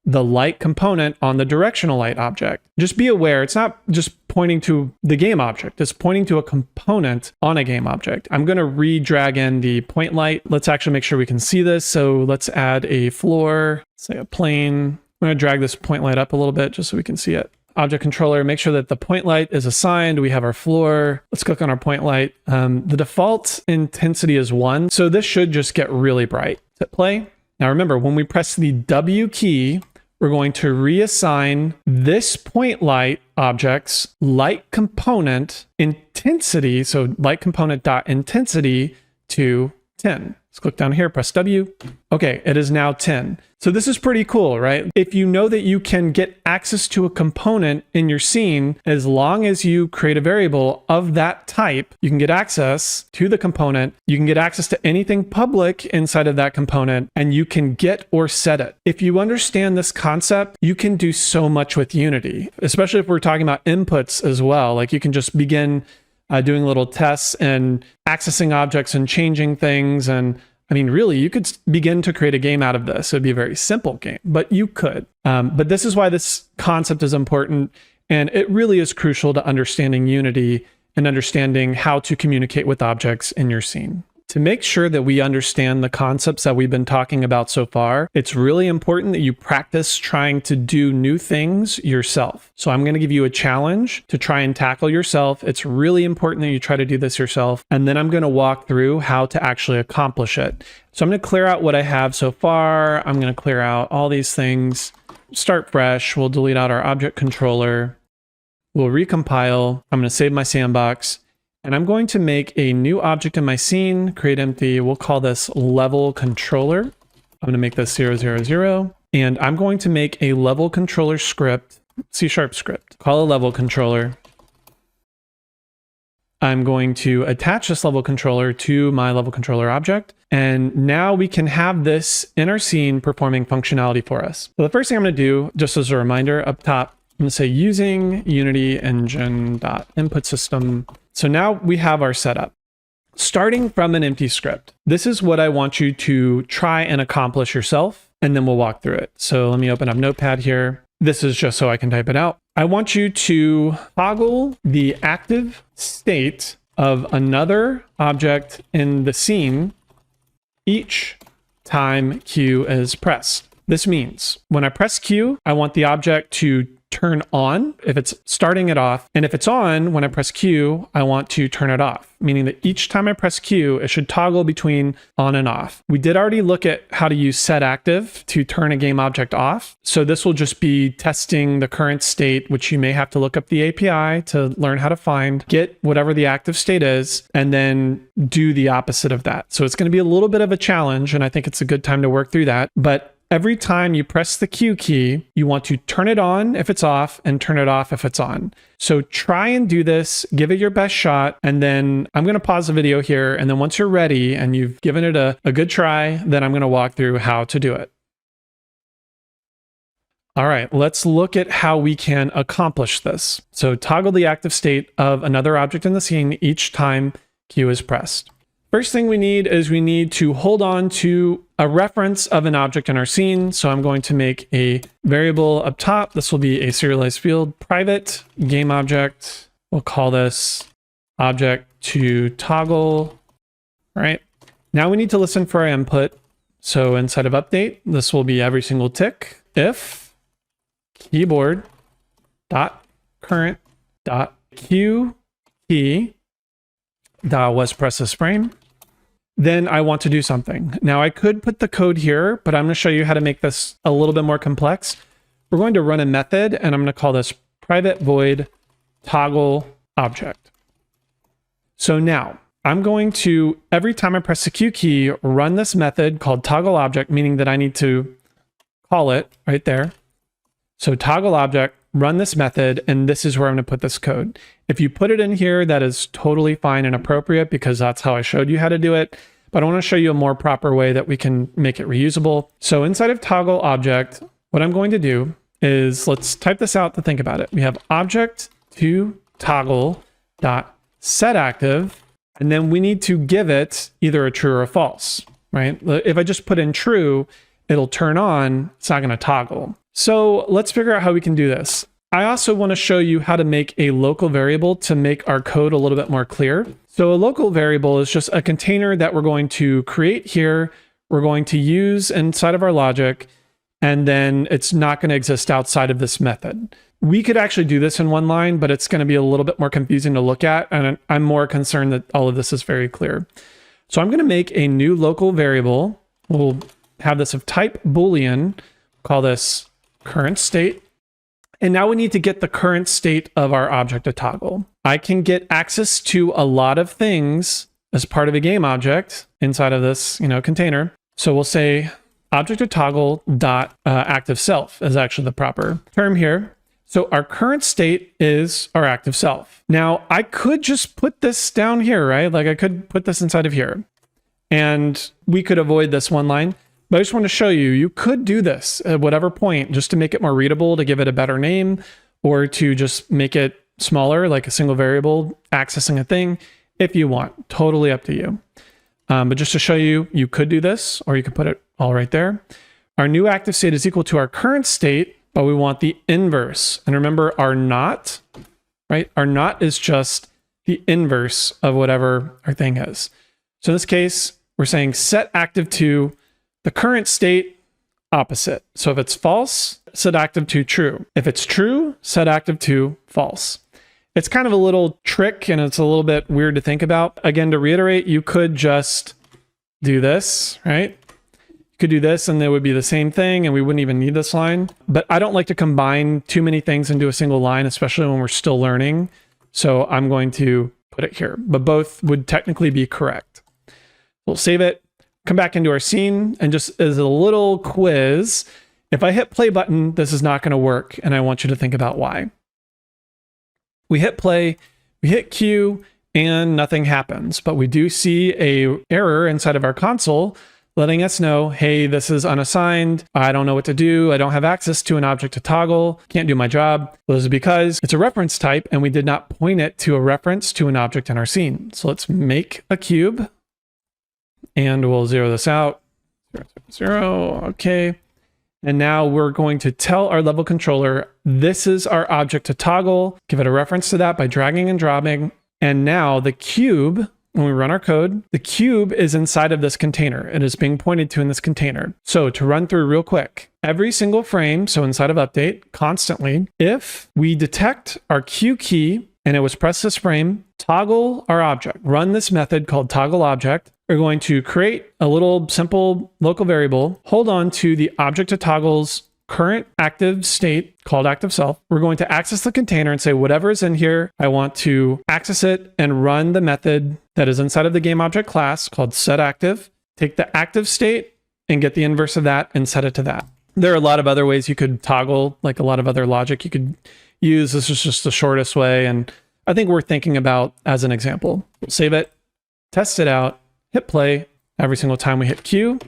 Speaker 1: the light component on the directional light object. Just be aware, it's not just pointing to the game object, it's pointing to a component on a game object. I'm going to re-drag in the point light. Let's actually make sure we can see this. So let's add a floor, say a plane. I'm going to drag this point light up a little bit just so we can see it. Object controller, make sure that the point light is assigned. We have our floor. Let's click on our point light. The default intensity is 1. So this should just get really bright. Hit play. Now remember, when we press the W key, we're going to reassign this point light object's light component intensity, so light component dot intensity to 10. Let's click down here, press W. Okay, it is now 10. So this is pretty cool, right? If you know that you can get access to a component in your scene, as long as you create a variable of that type, you can get access to the component. You can get access to anything public inside of that component, and you can get or set it. If you understand this concept, you can do so much with Unity, especially if we're talking about inputs as well. Like you can just begin doing little tests and accessing objects and changing things. And I mean, really, you could begin to create a game out of this. It'd be a very simple game, but you could. But this is why this concept is important. And it really is crucial to understanding Unity and understanding how to communicate with objects in your scene. To make sure that we understand the concepts that we've been talking about so far, it's really important that you practice trying to do new things yourself. So I'm going to give you a challenge to try and tackle yourself. It's really important that you try to do this yourself. And then I'm going to walk through how to actually accomplish it. So I'm going to clear out what I have so far. I'm going to clear out all these things. Start fresh. We'll delete out our object controller. We'll recompile. I'm going to save my sandbox. And I'm going to make a new object in my scene, create empty. We'll call this level controller. I'm going to make this 000. And I'm going to make a level controller script, C# script, call a level controller. I'm going to attach this level controller to my level controller object. And now we can have this in our scene performing functionality for us. So the first thing I'm going to do, just as a reminder up top, I'm going to say using Unity engine.input system. So now we have our setup. Starting from an empty script, this is what I want you to try and accomplish yourself, and then we'll walk through it. So let me open up Notepad here. This is just so I can type it out. I want you to toggle the active state of another object in the scene each time Q is pressed. This means when I press Q, I want the object to turn on if it's starting it off. And if it's on, when I press Q, I want to turn it off, meaning that each time I press Q, it should toggle between on and off. We did already look at how to use setActive to turn a game object off. So this will just be testing the current state, which you may have to look up the API to learn how to find, get whatever the active state is, and then do the opposite of that. So it's going to be a little bit of a challenge, and I think it's a good time to work through that. But every time you press the Q key, you want to turn it on if it's off and turn it off if it's on. So try and do this, give it your best shot, and then I'm going to pause the video here. And then once you're ready and you've given it a good try, then I'm going to walk through how to do it. All right, let's look at how we can accomplish this. So toggle the active state of another object in the scene each time Q is pressed. First thing we need is we need to hold on to a reference of an object in our scene. So I'm going to make a variable up top. This will be a serialized field, private game object. We'll call this object to toggle. All right. Now we need to listen for our input. So inside of update, this will be every single tick. If keyboard dot current dot Q key dot was press this frame, then I want to do something. Now I could put the code here, but I'm going to show you how to make this a little bit more complex. We're going to run a method, and I'm going to call this private void toggle object. So now I'm going to, every time I press the Q key, run this method called toggle object, meaning that I need to call it right there. So toggle object, run this method, and this is where I'm going to put this code. If you put it in here, that is totally fine and appropriate because that's how I showed you how to do it. But I want to show you a more proper way that we can make it reusable. So inside of toggle object, what I'm going to do is, let's type this out to think about it. We have object to toggle dot setActive, and then we need to give it either a true or a false, right? If I just put in true, it'll turn on, it's not going to toggle. So let's figure out how we can do this. I also want to show you how to make a local variable to make our code a little bit more clear. So a local variable is just a container that we're going to create here. We're going to use inside of our logic, and then it's not going to exist outside of this method. We could actually do this in one line, but it's going to be a little bit more confusing to look at. And I'm more concerned that all of this is very clear. So I'm going to make a new local variable. We'll have this of type Boolean, call this current state. And now we need to get the current state of our object to toggle. I can get access to a lot of things as part of a game object inside of this, container. So we'll say object to toggle dot active self is actually the proper term here. So our current state is our active self. Now I could just put this down here, right? Like I could put this inside of here and we could avoid this one line. But I just want to show you, you could do this at whatever point just to make it more readable, to give it a better name, or to just make it smaller, like a single variable accessing a thing, if you want. Totally up to you. But just to show you, you could do this, or you could put it all right there. Our new active state is equal to our current state, but we want the inverse. And remember, our not, right? Our not is just the inverse of whatever our thing is. So in this case, we're saying set active to the current state opposite. So if it's false, set active to true. If it's true, set active to false. It's kind of a little trick and it's a little bit weird to think about. Again, to reiterate, you could just do this, right? You could do this and it would be the same thing and we wouldn't even need this line. But I don't like to combine too many things into a single line, especially when we're still learning. So I'm going to put it here, but both would technically be correct. We'll save it. Come back into our scene, and just as a little quiz, if I hit play button, this is not going to work, and I want you to think about why. We hit play, we hit Q, and nothing happens, but we do see an error inside of our console letting us know, hey, this is unassigned, I don't know what to do, I don't have access to an object to toggle, can't do my job. Well, this is because it's a reference type, and we did not point it to a reference to an object in our scene. So let's make a cube. And we'll zero this out. 0, 0, 0. Okay. And now we're going to tell our level controller, this is our object to toggle. Give it a reference to that by dragging and dropping. And now the cube, when we run our code, the cube is inside of this container. It is being pointed to in this container. So to run through real quick, every single frame, so inside of update, constantly, if we detect our Q key and it was pressed this frame, toggle our object. Run this method called toggle object. We're going to create a little simple local variable, hold on to the object to toggle's current active state called active self. We're going to access the container and say, whatever is in here, I want to access it and run the method that is inside of the game object class called setActive. Take the active state and get the inverse of that and set it to that. There are a lot of other ways you could toggle, like a lot of other logic you could use. This is just the shortest way, and I think we're thinking about as an example. We'll save it, test it out, hit play. Every single time we hit Q,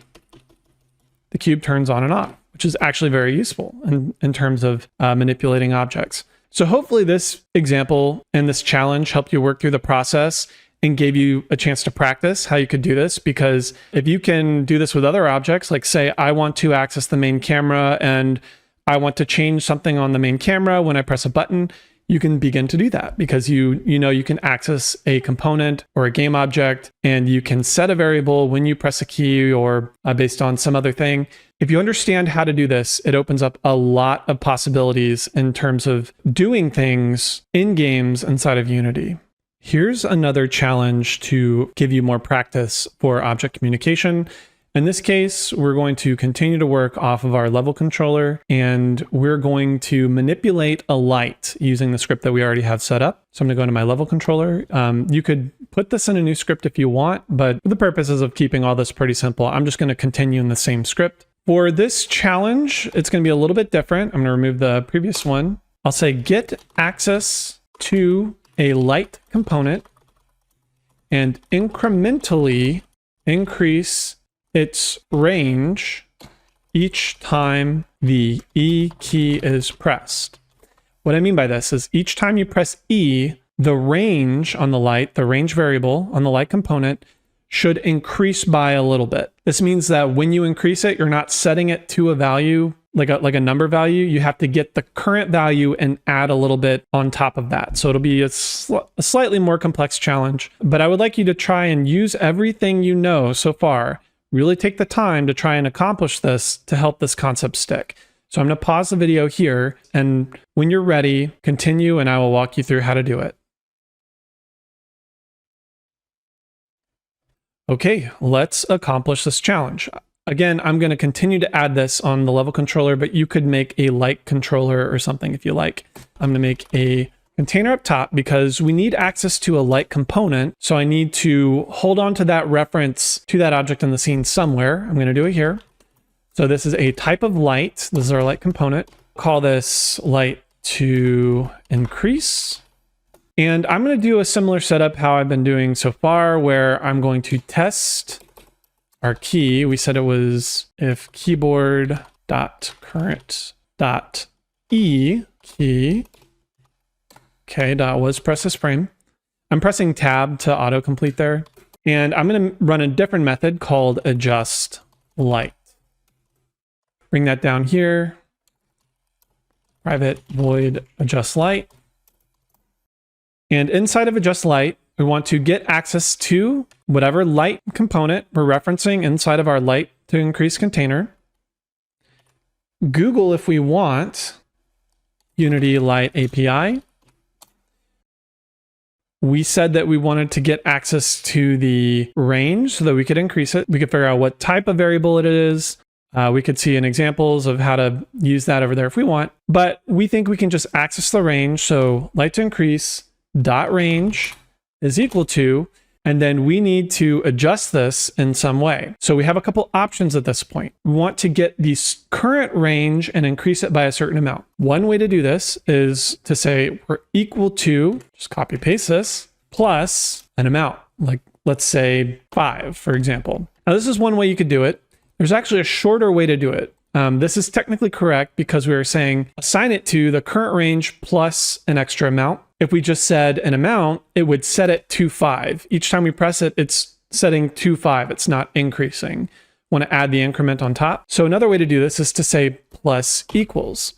Speaker 1: the cube turns on and off, which is actually very useful in terms of manipulating objects. So hopefully this example and this challenge helped you work through the process and gave you a chance to practice how you could do this, because if you can do this with other objects, like say I want to access the main camera and I want to change something on the main camera when I press a button, you can begin to do that because you know you can access a component or a game object and you can set a variable when you press a key or based on some other thing. If you understand how to do this, it opens up a lot of possibilities in terms of doing things in games inside of Unity. Here's another challenge to give you more practice for object communication. In this case, we're going to continue to work off of our level controller, and we're going to manipulate a light using the script that we already have set up. So I'm going to go into my level controller. You could put this in a new script if you want, but for the purposes of keeping all this pretty simple, I'm just going to continue in the same script. For this challenge, it's going to be a little bit different. I'm going to remove the previous one. I'll say get access to a light component and incrementally increase its range each time the E key is pressed. What I mean by this is each time you press E, the range on the light, the range variable on the light component should increase by a little bit. This means that when you increase it, you're not setting it to a value, like a number value. You have to get the current value and add a little bit on top of that. So it'll be a slightly more complex challenge, but I would like you to try and use everything you know so far. Really take the time to try and accomplish this to help this concept stick. So I'm going to pause the video here, and when you're ready, continue and I will walk you through how to do it. Okay, let's accomplish this challenge. Again, I'm going to continue to add this on the level controller, but you could make a light controller or something if you like. I'm going to make a container up top because we need access to a light component. So I need to hold on to that reference to that object in the scene somewhere. I'm going to do it here. So this is a type of light. This is our light component. Call this light to increase. And I'm going to do a similar setup how I've been doing so far, where I'm going to test our key. We said it was if keyboard.current.e key. Okay, dot was press this frame. I'm pressing tab to autocomplete there. And I'm going to run a different method called adjust light. Bring that down here. Private void adjust light. And inside of adjust light, we want to get access to whatever light component we're referencing inside of our light to increase container. Google if we want Unity Light API. We said that we wanted to get access to the range so that we could increase it. We could figure out what type of variable it is. We could see in examples of how to use that over there if we want, but we think we can just access the range. So light to increase dot range is equal to, and then we need to adjust this in some way. So we have a couple options at this point. We want to get the current range and increase it by a certain amount. One way to do this is to say we're equal to, just copy paste this, plus an amount, like let's say 5, for example. Now this is one way you could do it. There's actually a shorter way to do it. This is technically correct because we were saying assign it to the current range plus an extra amount. If we just said an amount, it would set it to 5. Each time we press it, it's setting to 5. It's not increasing. Want to add the increment on top. So another way to do this is to say plus equals.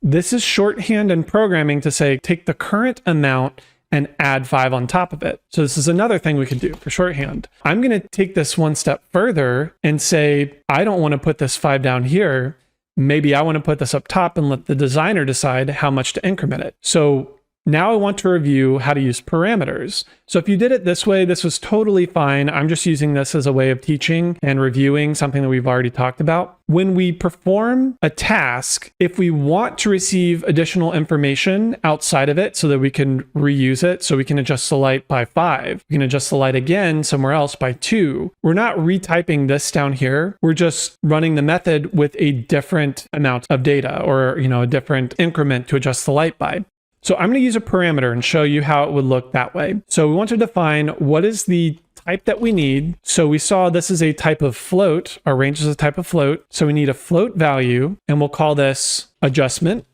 Speaker 1: This is shorthand in programming to say take the current amount and add 5 on top of it. So this is another thing we could do for shorthand. I'm going to take this one step further and say, I don't want to put this 5 down here. Maybe I want to put this up top and let the designer decide how much to increment it. So now I want to review how to use parameters. So if you did it this way, this was totally fine. I'm just using this as a way of teaching and reviewing something that we've already talked about. When we perform a task, if we want to receive additional information outside of it so that we can reuse it, so we can adjust the light by 5, we can adjust the light again somewhere else by 2. We're not retyping this down here. We're just running the method with a different amount of data or, a different increment to adjust the light by. So I'm going to use a parameter and show you how it would look that way. So we want to define what is the type that we need. So we saw this is a type of float. Our range is a type of float. So we need a float value, and we'll call this adjustment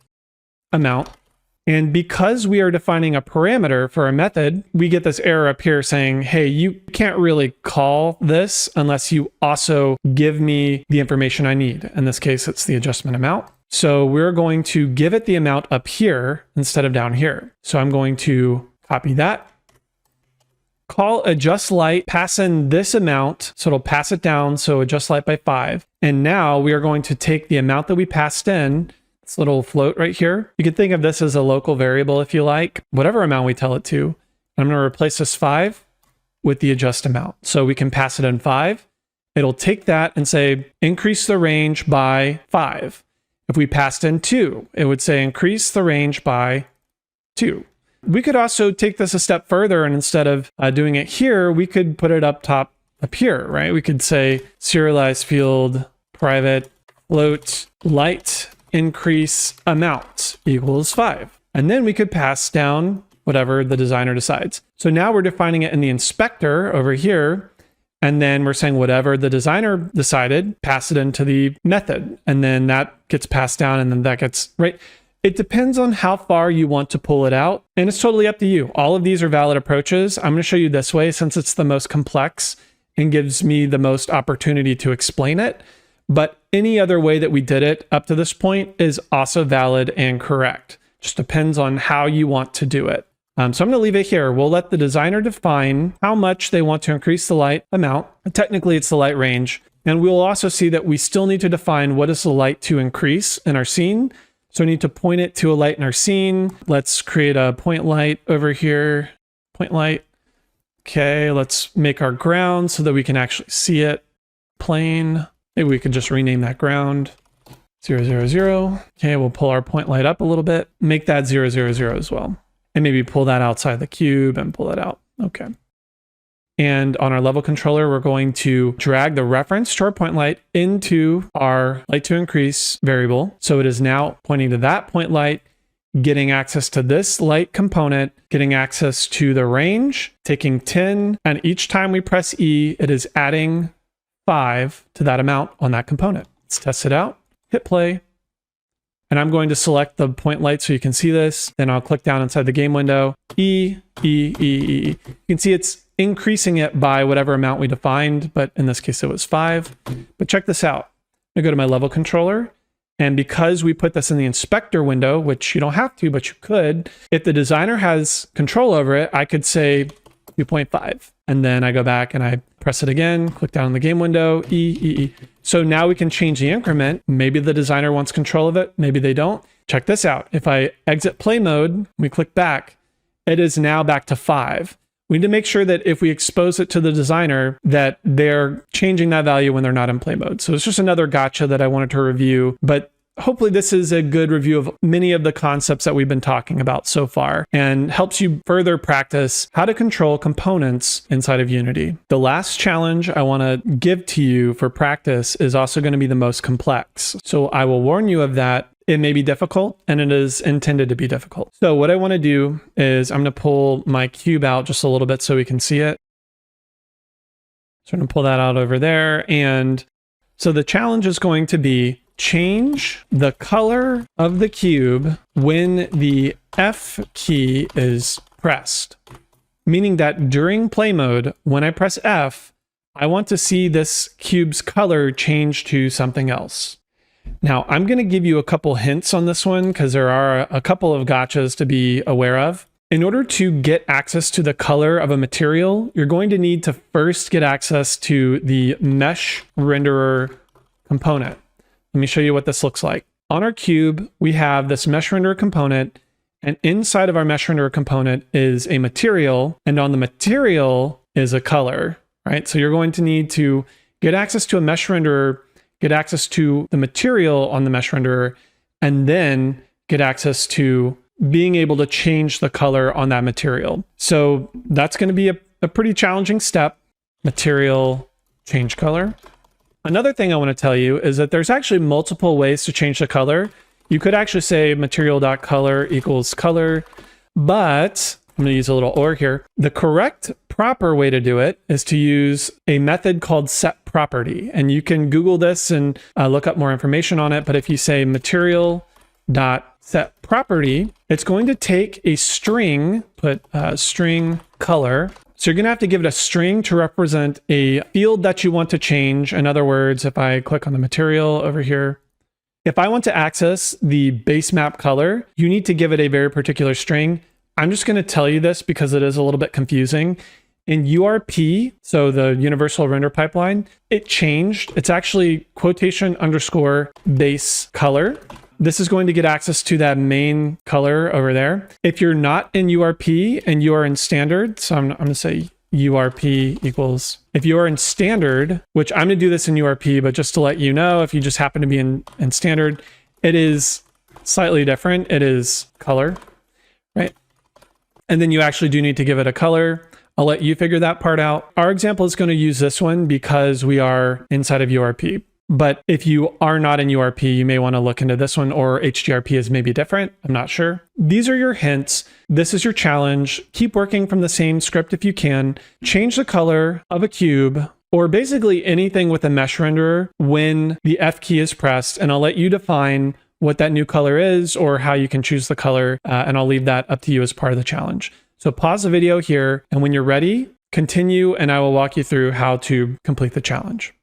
Speaker 1: amount. And because we are defining a parameter for a method, we get this error up here saying, hey, you can't really call this unless you also give me the information I need. In this case, it's the adjustment amount. So we're going to give it the amount up here instead of down here. So I'm going to copy that, call adjust light, pass in this amount. So it'll pass it down. So adjust light by 5. And now we are going to take the amount that we passed in, this little float right here. You can think of this as a local variable if you like, whatever amount we tell it to. I'm going to replace this 5 with the adjust amount. So we can pass it in 5. It'll take that and say, increase the range by 5. If we passed in 2, it would say increase the range by 2. We could also take this a step further, and instead of doing it here, we could put it up top up here, right? We could say serialized field private float light increase amount equals 5. And then we could pass down whatever the designer decides. So now we're defining it in the inspector over here. And then we're saying whatever the designer decided, pass it into the method. And then that gets passed down, and then that gets, right? It depends on how far you want to pull it out. And it's totally up to you. All of these are valid approaches. I'm going to show you this way since it's the most complex and gives me the most opportunity to explain it. But any other way that we did it up to this point is also valid and correct. Just depends on how you want to do it. So I'm going to leave it here. We'll let the designer define how much they want to increase the light amount. Technically, it's the light range. And we'll also see that we still need to define what is the light to increase in our scene. So we need to point it to a light in our scene. Let's create a point light over here. Point light. Okay, let's make our ground so that we can actually see it. Plane. Maybe we could just rename that ground 0, 0, 0. Okay, we'll pull our point light up a little bit, make that 0, 0, 0 as well. And maybe pull that outside the cube and pull that out. Okay. And on our level controller, we're going to drag the reference to our point light into our light to increase variable. So it is now pointing to that point light, getting access to this light component, getting access to the range, taking 10, and each time we press E, it is adding 5 to that amount on that component. Let's test it out, hit play, and I'm going to select the point light so you can see this. Then I'll click down inside the game window, E, E, E, E. You can see it's increasing it by whatever amount we defined, but in this case it was 5. But check this out. I go to my level controller, and because we put this in the inspector window, which you don't have to, but you could, if the designer has control over it, I could say 2.5. And then I go back and I press it again, click down in the game window, E, E, E. So now we can change the increment. Maybe the designer wants control of it, maybe they don't. Check this out. If I exit play mode, we click back, it is now back to 5. We need to make sure that if we expose it to the designer, that they're changing that value when they're not in play mode. So it's just another gotcha that I wanted to review, but hopefully this is a good review of many of the concepts that we've been talking about so far and helps you further practice how to control components inside of Unity. The last challenge I want to give to you for practice is also going to be the most complex. So I will warn you of that. It may be difficult, and it is intended to be difficult. So what I want to do is I'm going to pull my cube out just a little bit so we can see it. So I'm going to pull that out over there. And so the challenge is going to be change the color of the cube when the F key is pressed. Meaning that during play mode, when I press F, I want to see this cube's color change to something else. Now, I'm going to give you a couple hints on this one because there are a couple of gotchas to be aware of. In order to get access to the color of a material, you're going to need to first get access to the mesh renderer component. Let me show you what this looks like. On our cube, we have this mesh renderer component, and inside of our mesh renderer component is a material, and on the material is a color, right? So you're going to need to get access to a mesh renderer, get access to the material on the mesh renderer, and then get access to being able to change the color on that material. So that's going to be a pretty challenging step. Material, change color. Another thing I want to tell you is that there's actually multiple ways to change the color. You could actually say material.color equals color, but I'm going to use a little or here. The correct proper way to do it is to use a method called setProperty. And you can Google this and look up more information on it. But if you say material.setProperty, it's going to take a string, put string color. So you're going to have to give it a string to represent a field that you want to change. In other words, if I click on the material over here, if I want to access the base map color, you need to give it a very particular string. I'm just going to tell you this because it is a little bit confusing. In URP, so the Universal Render Pipeline, it changed. It's actually quotation underscore base color. This is going to get access to that main color over there. If you're not in URP and you are in standard, so I'm going to say URP equals, if you are in standard, which I'm going to do this in URP, but just to let you know, if you just happen to be in standard, it is slightly different. It is color, right? And then you actually do need to give it a color. I'll let you figure that part out. Our example is going to use this one because we are inside of URP. But if you are not in URP, you may want to look into this one, or HDRP is maybe different. I'm not sure. These are your hints. This is your challenge. Keep working from the same script if you can. Change the color of a cube, or basically anything with a mesh renderer when the F key is pressed, and I'll let you define what that new color is or how you can choose the color, and I'll leave that up to you as part of the challenge. So pause the video here, and when you're ready, continue, and I will walk you through how to complete the challenge.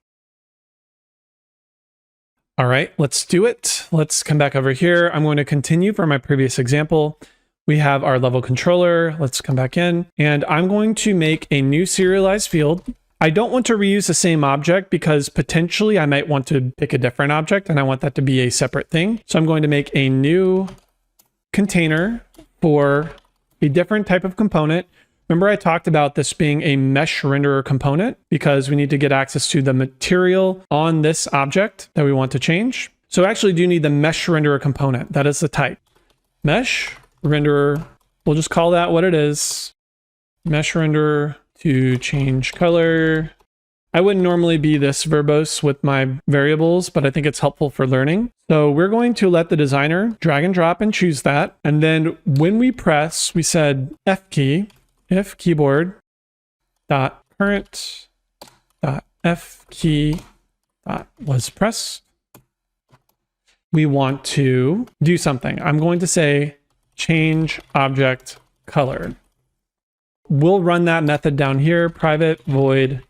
Speaker 1: All right, let's do it. Let's come back over here. I'm going to continue from my previous example. We have our level controller. Let's come back in, and I'm going to make a new serialized field. I don't want to reuse the same object because potentially I might want to pick a different object and I want that to be a separate thing. So I'm going to make a new container for a different type of component. Remember I talked about this being a mesh renderer component because we need to get access to the material on this object that we want to change. So we actually do need the mesh renderer component. That is the type. Mesh renderer, we'll just call that what it is. Mesh renderer to change color. I wouldn't normally be this verbose with my variables, but I think it's helpful for learning. So we're going to let the designer drag and drop and choose that. And then when we press, we said F key, if keyboard dot current dot F key dot was pressed, we want to do something. I'm going to say change object color. We'll run that method down here, private void.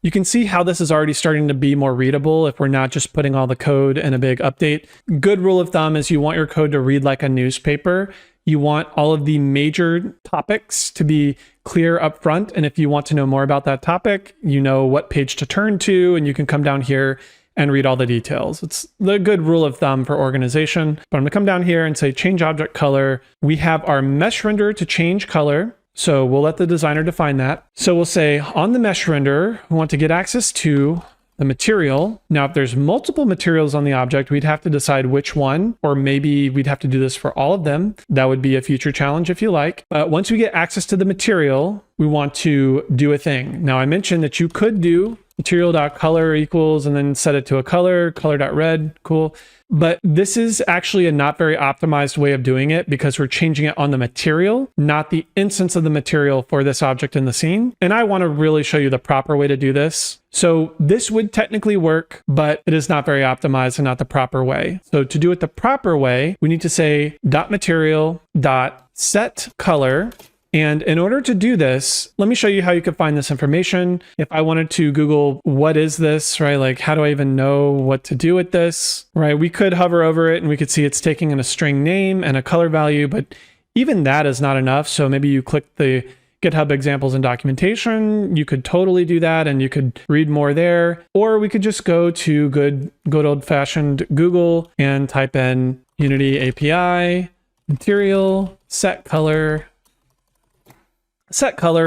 Speaker 1: You can see how this is already starting to be more readable if we're not just putting all the code in a big update. Good rule of thumb is you want your code to read like a newspaper. You want all of the major topics to be clear up front. And if you want to know more about that topic, you know what page to turn to, and you can come down here and read all the details. It's the good rule of thumb for organization. But I'm gonna come down here and say change object color. We have our mesh renderer to change color. So we'll let the designer define that. So we'll say on the mesh renderer, we want to get access to the material. Now, if there's multiple materials on the object, we'd have to decide which one, or maybe we'd have to do this for all of them. That would be a future challenge if you like. But once we get access to the material, we want to do a thing. Now, I mentioned that you could do material.color equals and then set it to a color.red, cool. But this is actually a not very optimized way of doing it because we're changing it on the material, not the instance of the material for this object in the scene. And I want to really show you the proper way to do this. So this would technically work, but it is not very optimized and not the proper way. So to do it the proper way, we need to say .material.setColor. And in order to do this, let me show you how you could find this information. If I wanted to Google, what is this, right? Like, how do I even know what to do with this, right? We could hover over it and we could see it's taking in a string name and a color value, but even that is not enough. So maybe you click the GitHub examples and documentation. You could totally do that and you could read more there. Or we could just go to good old fashioned Google and type in Unity API, material, set color,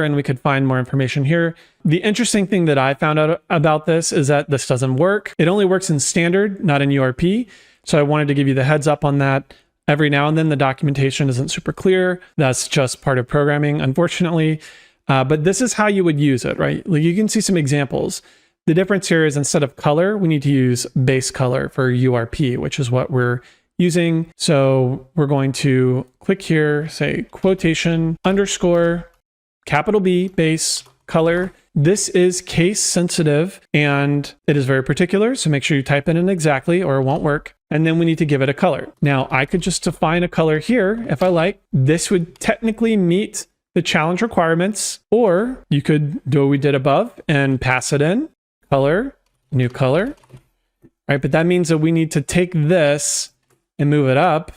Speaker 1: and we could find more information here. The interesting thing that I found out about this is that this doesn't work. It only works in standard, not in URP. So I wanted to give you the heads up on that. Every now and then the documentation isn't super clear. That's just part of programming, unfortunately. But this is how you would use it, right? Like you can see some examples. The difference here is instead of color, we need to use base color for URP, which is what we're using. So we're going to click here, say quotation underscore capital B base color. This is case sensitive and it is very particular. So make sure you type it in exactly or it won't work. And then we need to give it a color. Now I could just define a color here if I like. This would technically meet the challenge requirements, or you could do what we did above and pass it in color, new color, right? But that means that we need to take this and move it up,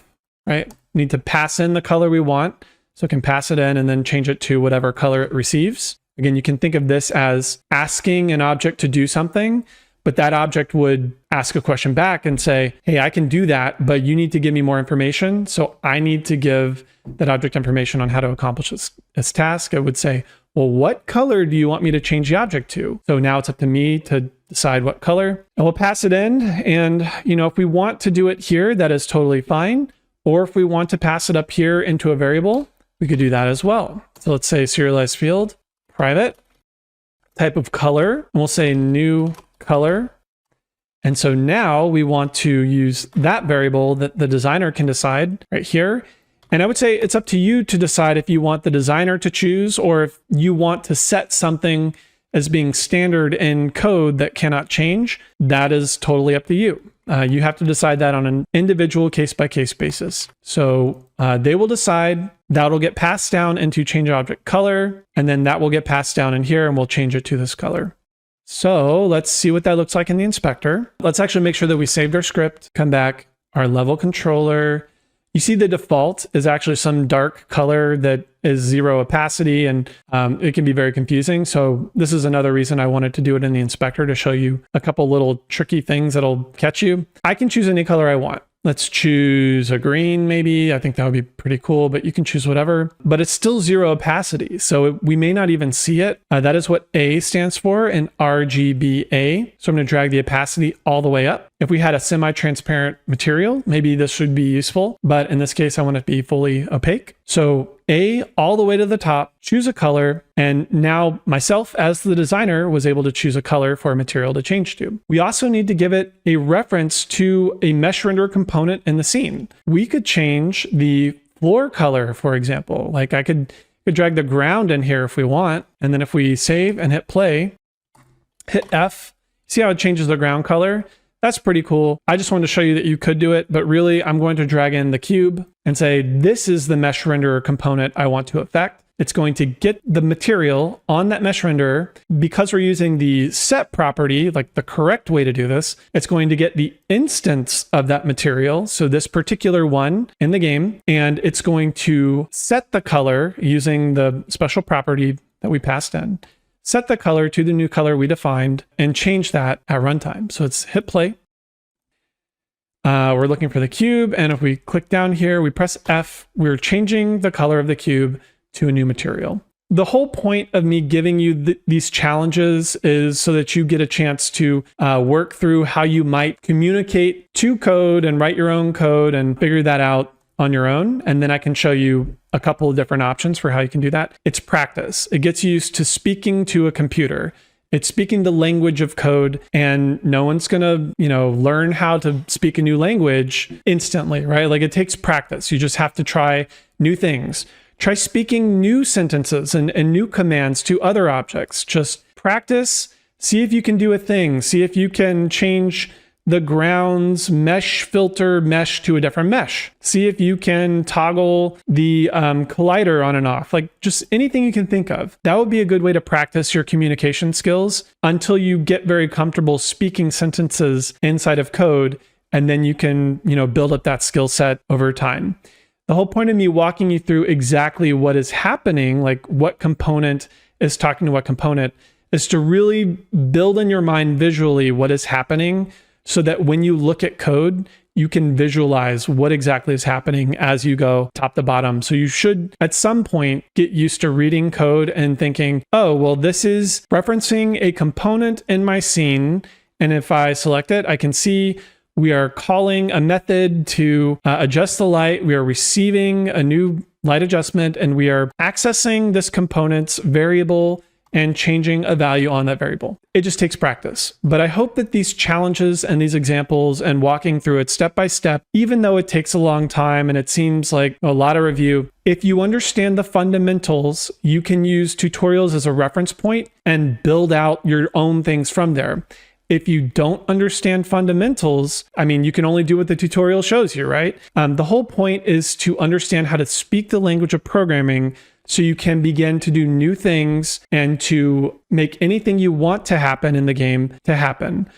Speaker 1: right? We need to pass in the color we want. So it can pass it in and then change it to whatever color it receives. Again, you can think of this as asking an object to do something, but that object would ask a question back and say, hey, I can do that, but you need to give me more information. So I need to give that object information on how to accomplish this task. It would say, well, what color do you want me to change the object to? So now it's up to me to decide what color. And we'll pass it in. And if we want to do it here, that is totally fine. Or if we want to pass it up here into a variable, we could do that as well. So let's say serialized field, private, type of color, and we'll say new color. And so now we want to use that variable that the designer can decide right here. And I would say it's up to you to decide if you want the designer to choose or if you want to set something as being standard in code that cannot change. That is totally up to you. You have to decide that on an individual case-by-case basis. So they will decide. That'll get passed down into change object color, and then that will get passed down in here, and we'll change it to this color. So let's see what that looks like in the inspector. Let's actually make sure that we saved our script. Come back, our level controller. You see the default is actually some dark color that is 0 opacity, and it can be very confusing. So this is another reason I wanted to do it in the inspector to show you a couple little tricky things that'll catch you. I can choose any color I want. Let's choose a green maybe. I think that would be pretty cool, but you can choose whatever. But it's still 0 opacity, so we may not even see it. That is what A stands for in RGBA. So I'm going to drag the opacity all the way up. If we had a semi-transparent material, maybe this would be useful, but in this case, I want it to be fully opaque. So A all the way to the top, choose a color, and now myself as the designer was able to choose a color for a material to change to. We also need to give it a reference to a mesh renderer component in the scene. We could change the floor color, for example. Like I could drag the ground in here if we want, and then if we save and hit play, hit F, see how it changes the ground color? That's pretty cool. I just wanted to show you that you could do it, but really I'm going to drag in the cube and say, this is the mesh renderer component I want to affect. It's going to get the material on that mesh renderer. Because we're using the set property, like the correct way to do this, it's going to get the instance of that material. So this particular one in the game, and it's going to set the color using the special property that we passed in. Set the color to the new color we defined and change that at runtime. So it's hit play. We're looking for the cube. And if we click down here, we press F, we're changing the color of the cube to a new material. The whole point of me giving you these challenges is so that you get a chance to work through how you might communicate to code and write your own code and figure that out on your own. And then I can show you a couple of different options for how you can do that. It's practice. It gets you used to speaking to a computer. It's speaking the language of code, and no one's going to, learn how to speak a new language instantly, right? Like it takes practice. You just have to try new things. Try speaking new sentences and new commands to other objects. Just practice. See if you can do a thing. See if you can change the ground's mesh filter mesh to a different mesh. See if you can toggle the collider on and off, like just anything you can think of. That would be a good way to practice your communication skills until you get very comfortable speaking sentences inside of code, and then you can, build up that skill set over time. The whole point of me walking you through exactly what is happening, like what component is talking to what component, is to really build in your mind visually what is happening, so that when you look at code, you can visualize what exactly is happening as you go top to bottom. So you should, at some point, get used to reading code and thinking, oh, well, this is referencing a component in my scene. And if I select it, I can see we are calling a method to adjust the light. We are receiving a new light adjustment, and we are accessing this component's variable and changing a value on that variable. It just takes practice. But I hope that these challenges and these examples and walking through it step by step, even though it takes a long time and it seems like a lot of review, if you understand the fundamentals, you can use tutorials as a reference point and build out your own things from there. If you don't understand fundamentals, you can only do what the tutorial shows you, right? The whole point is to understand how to speak the language of programming so you can begin to do new things and to make anything you want to happen in the game to happen.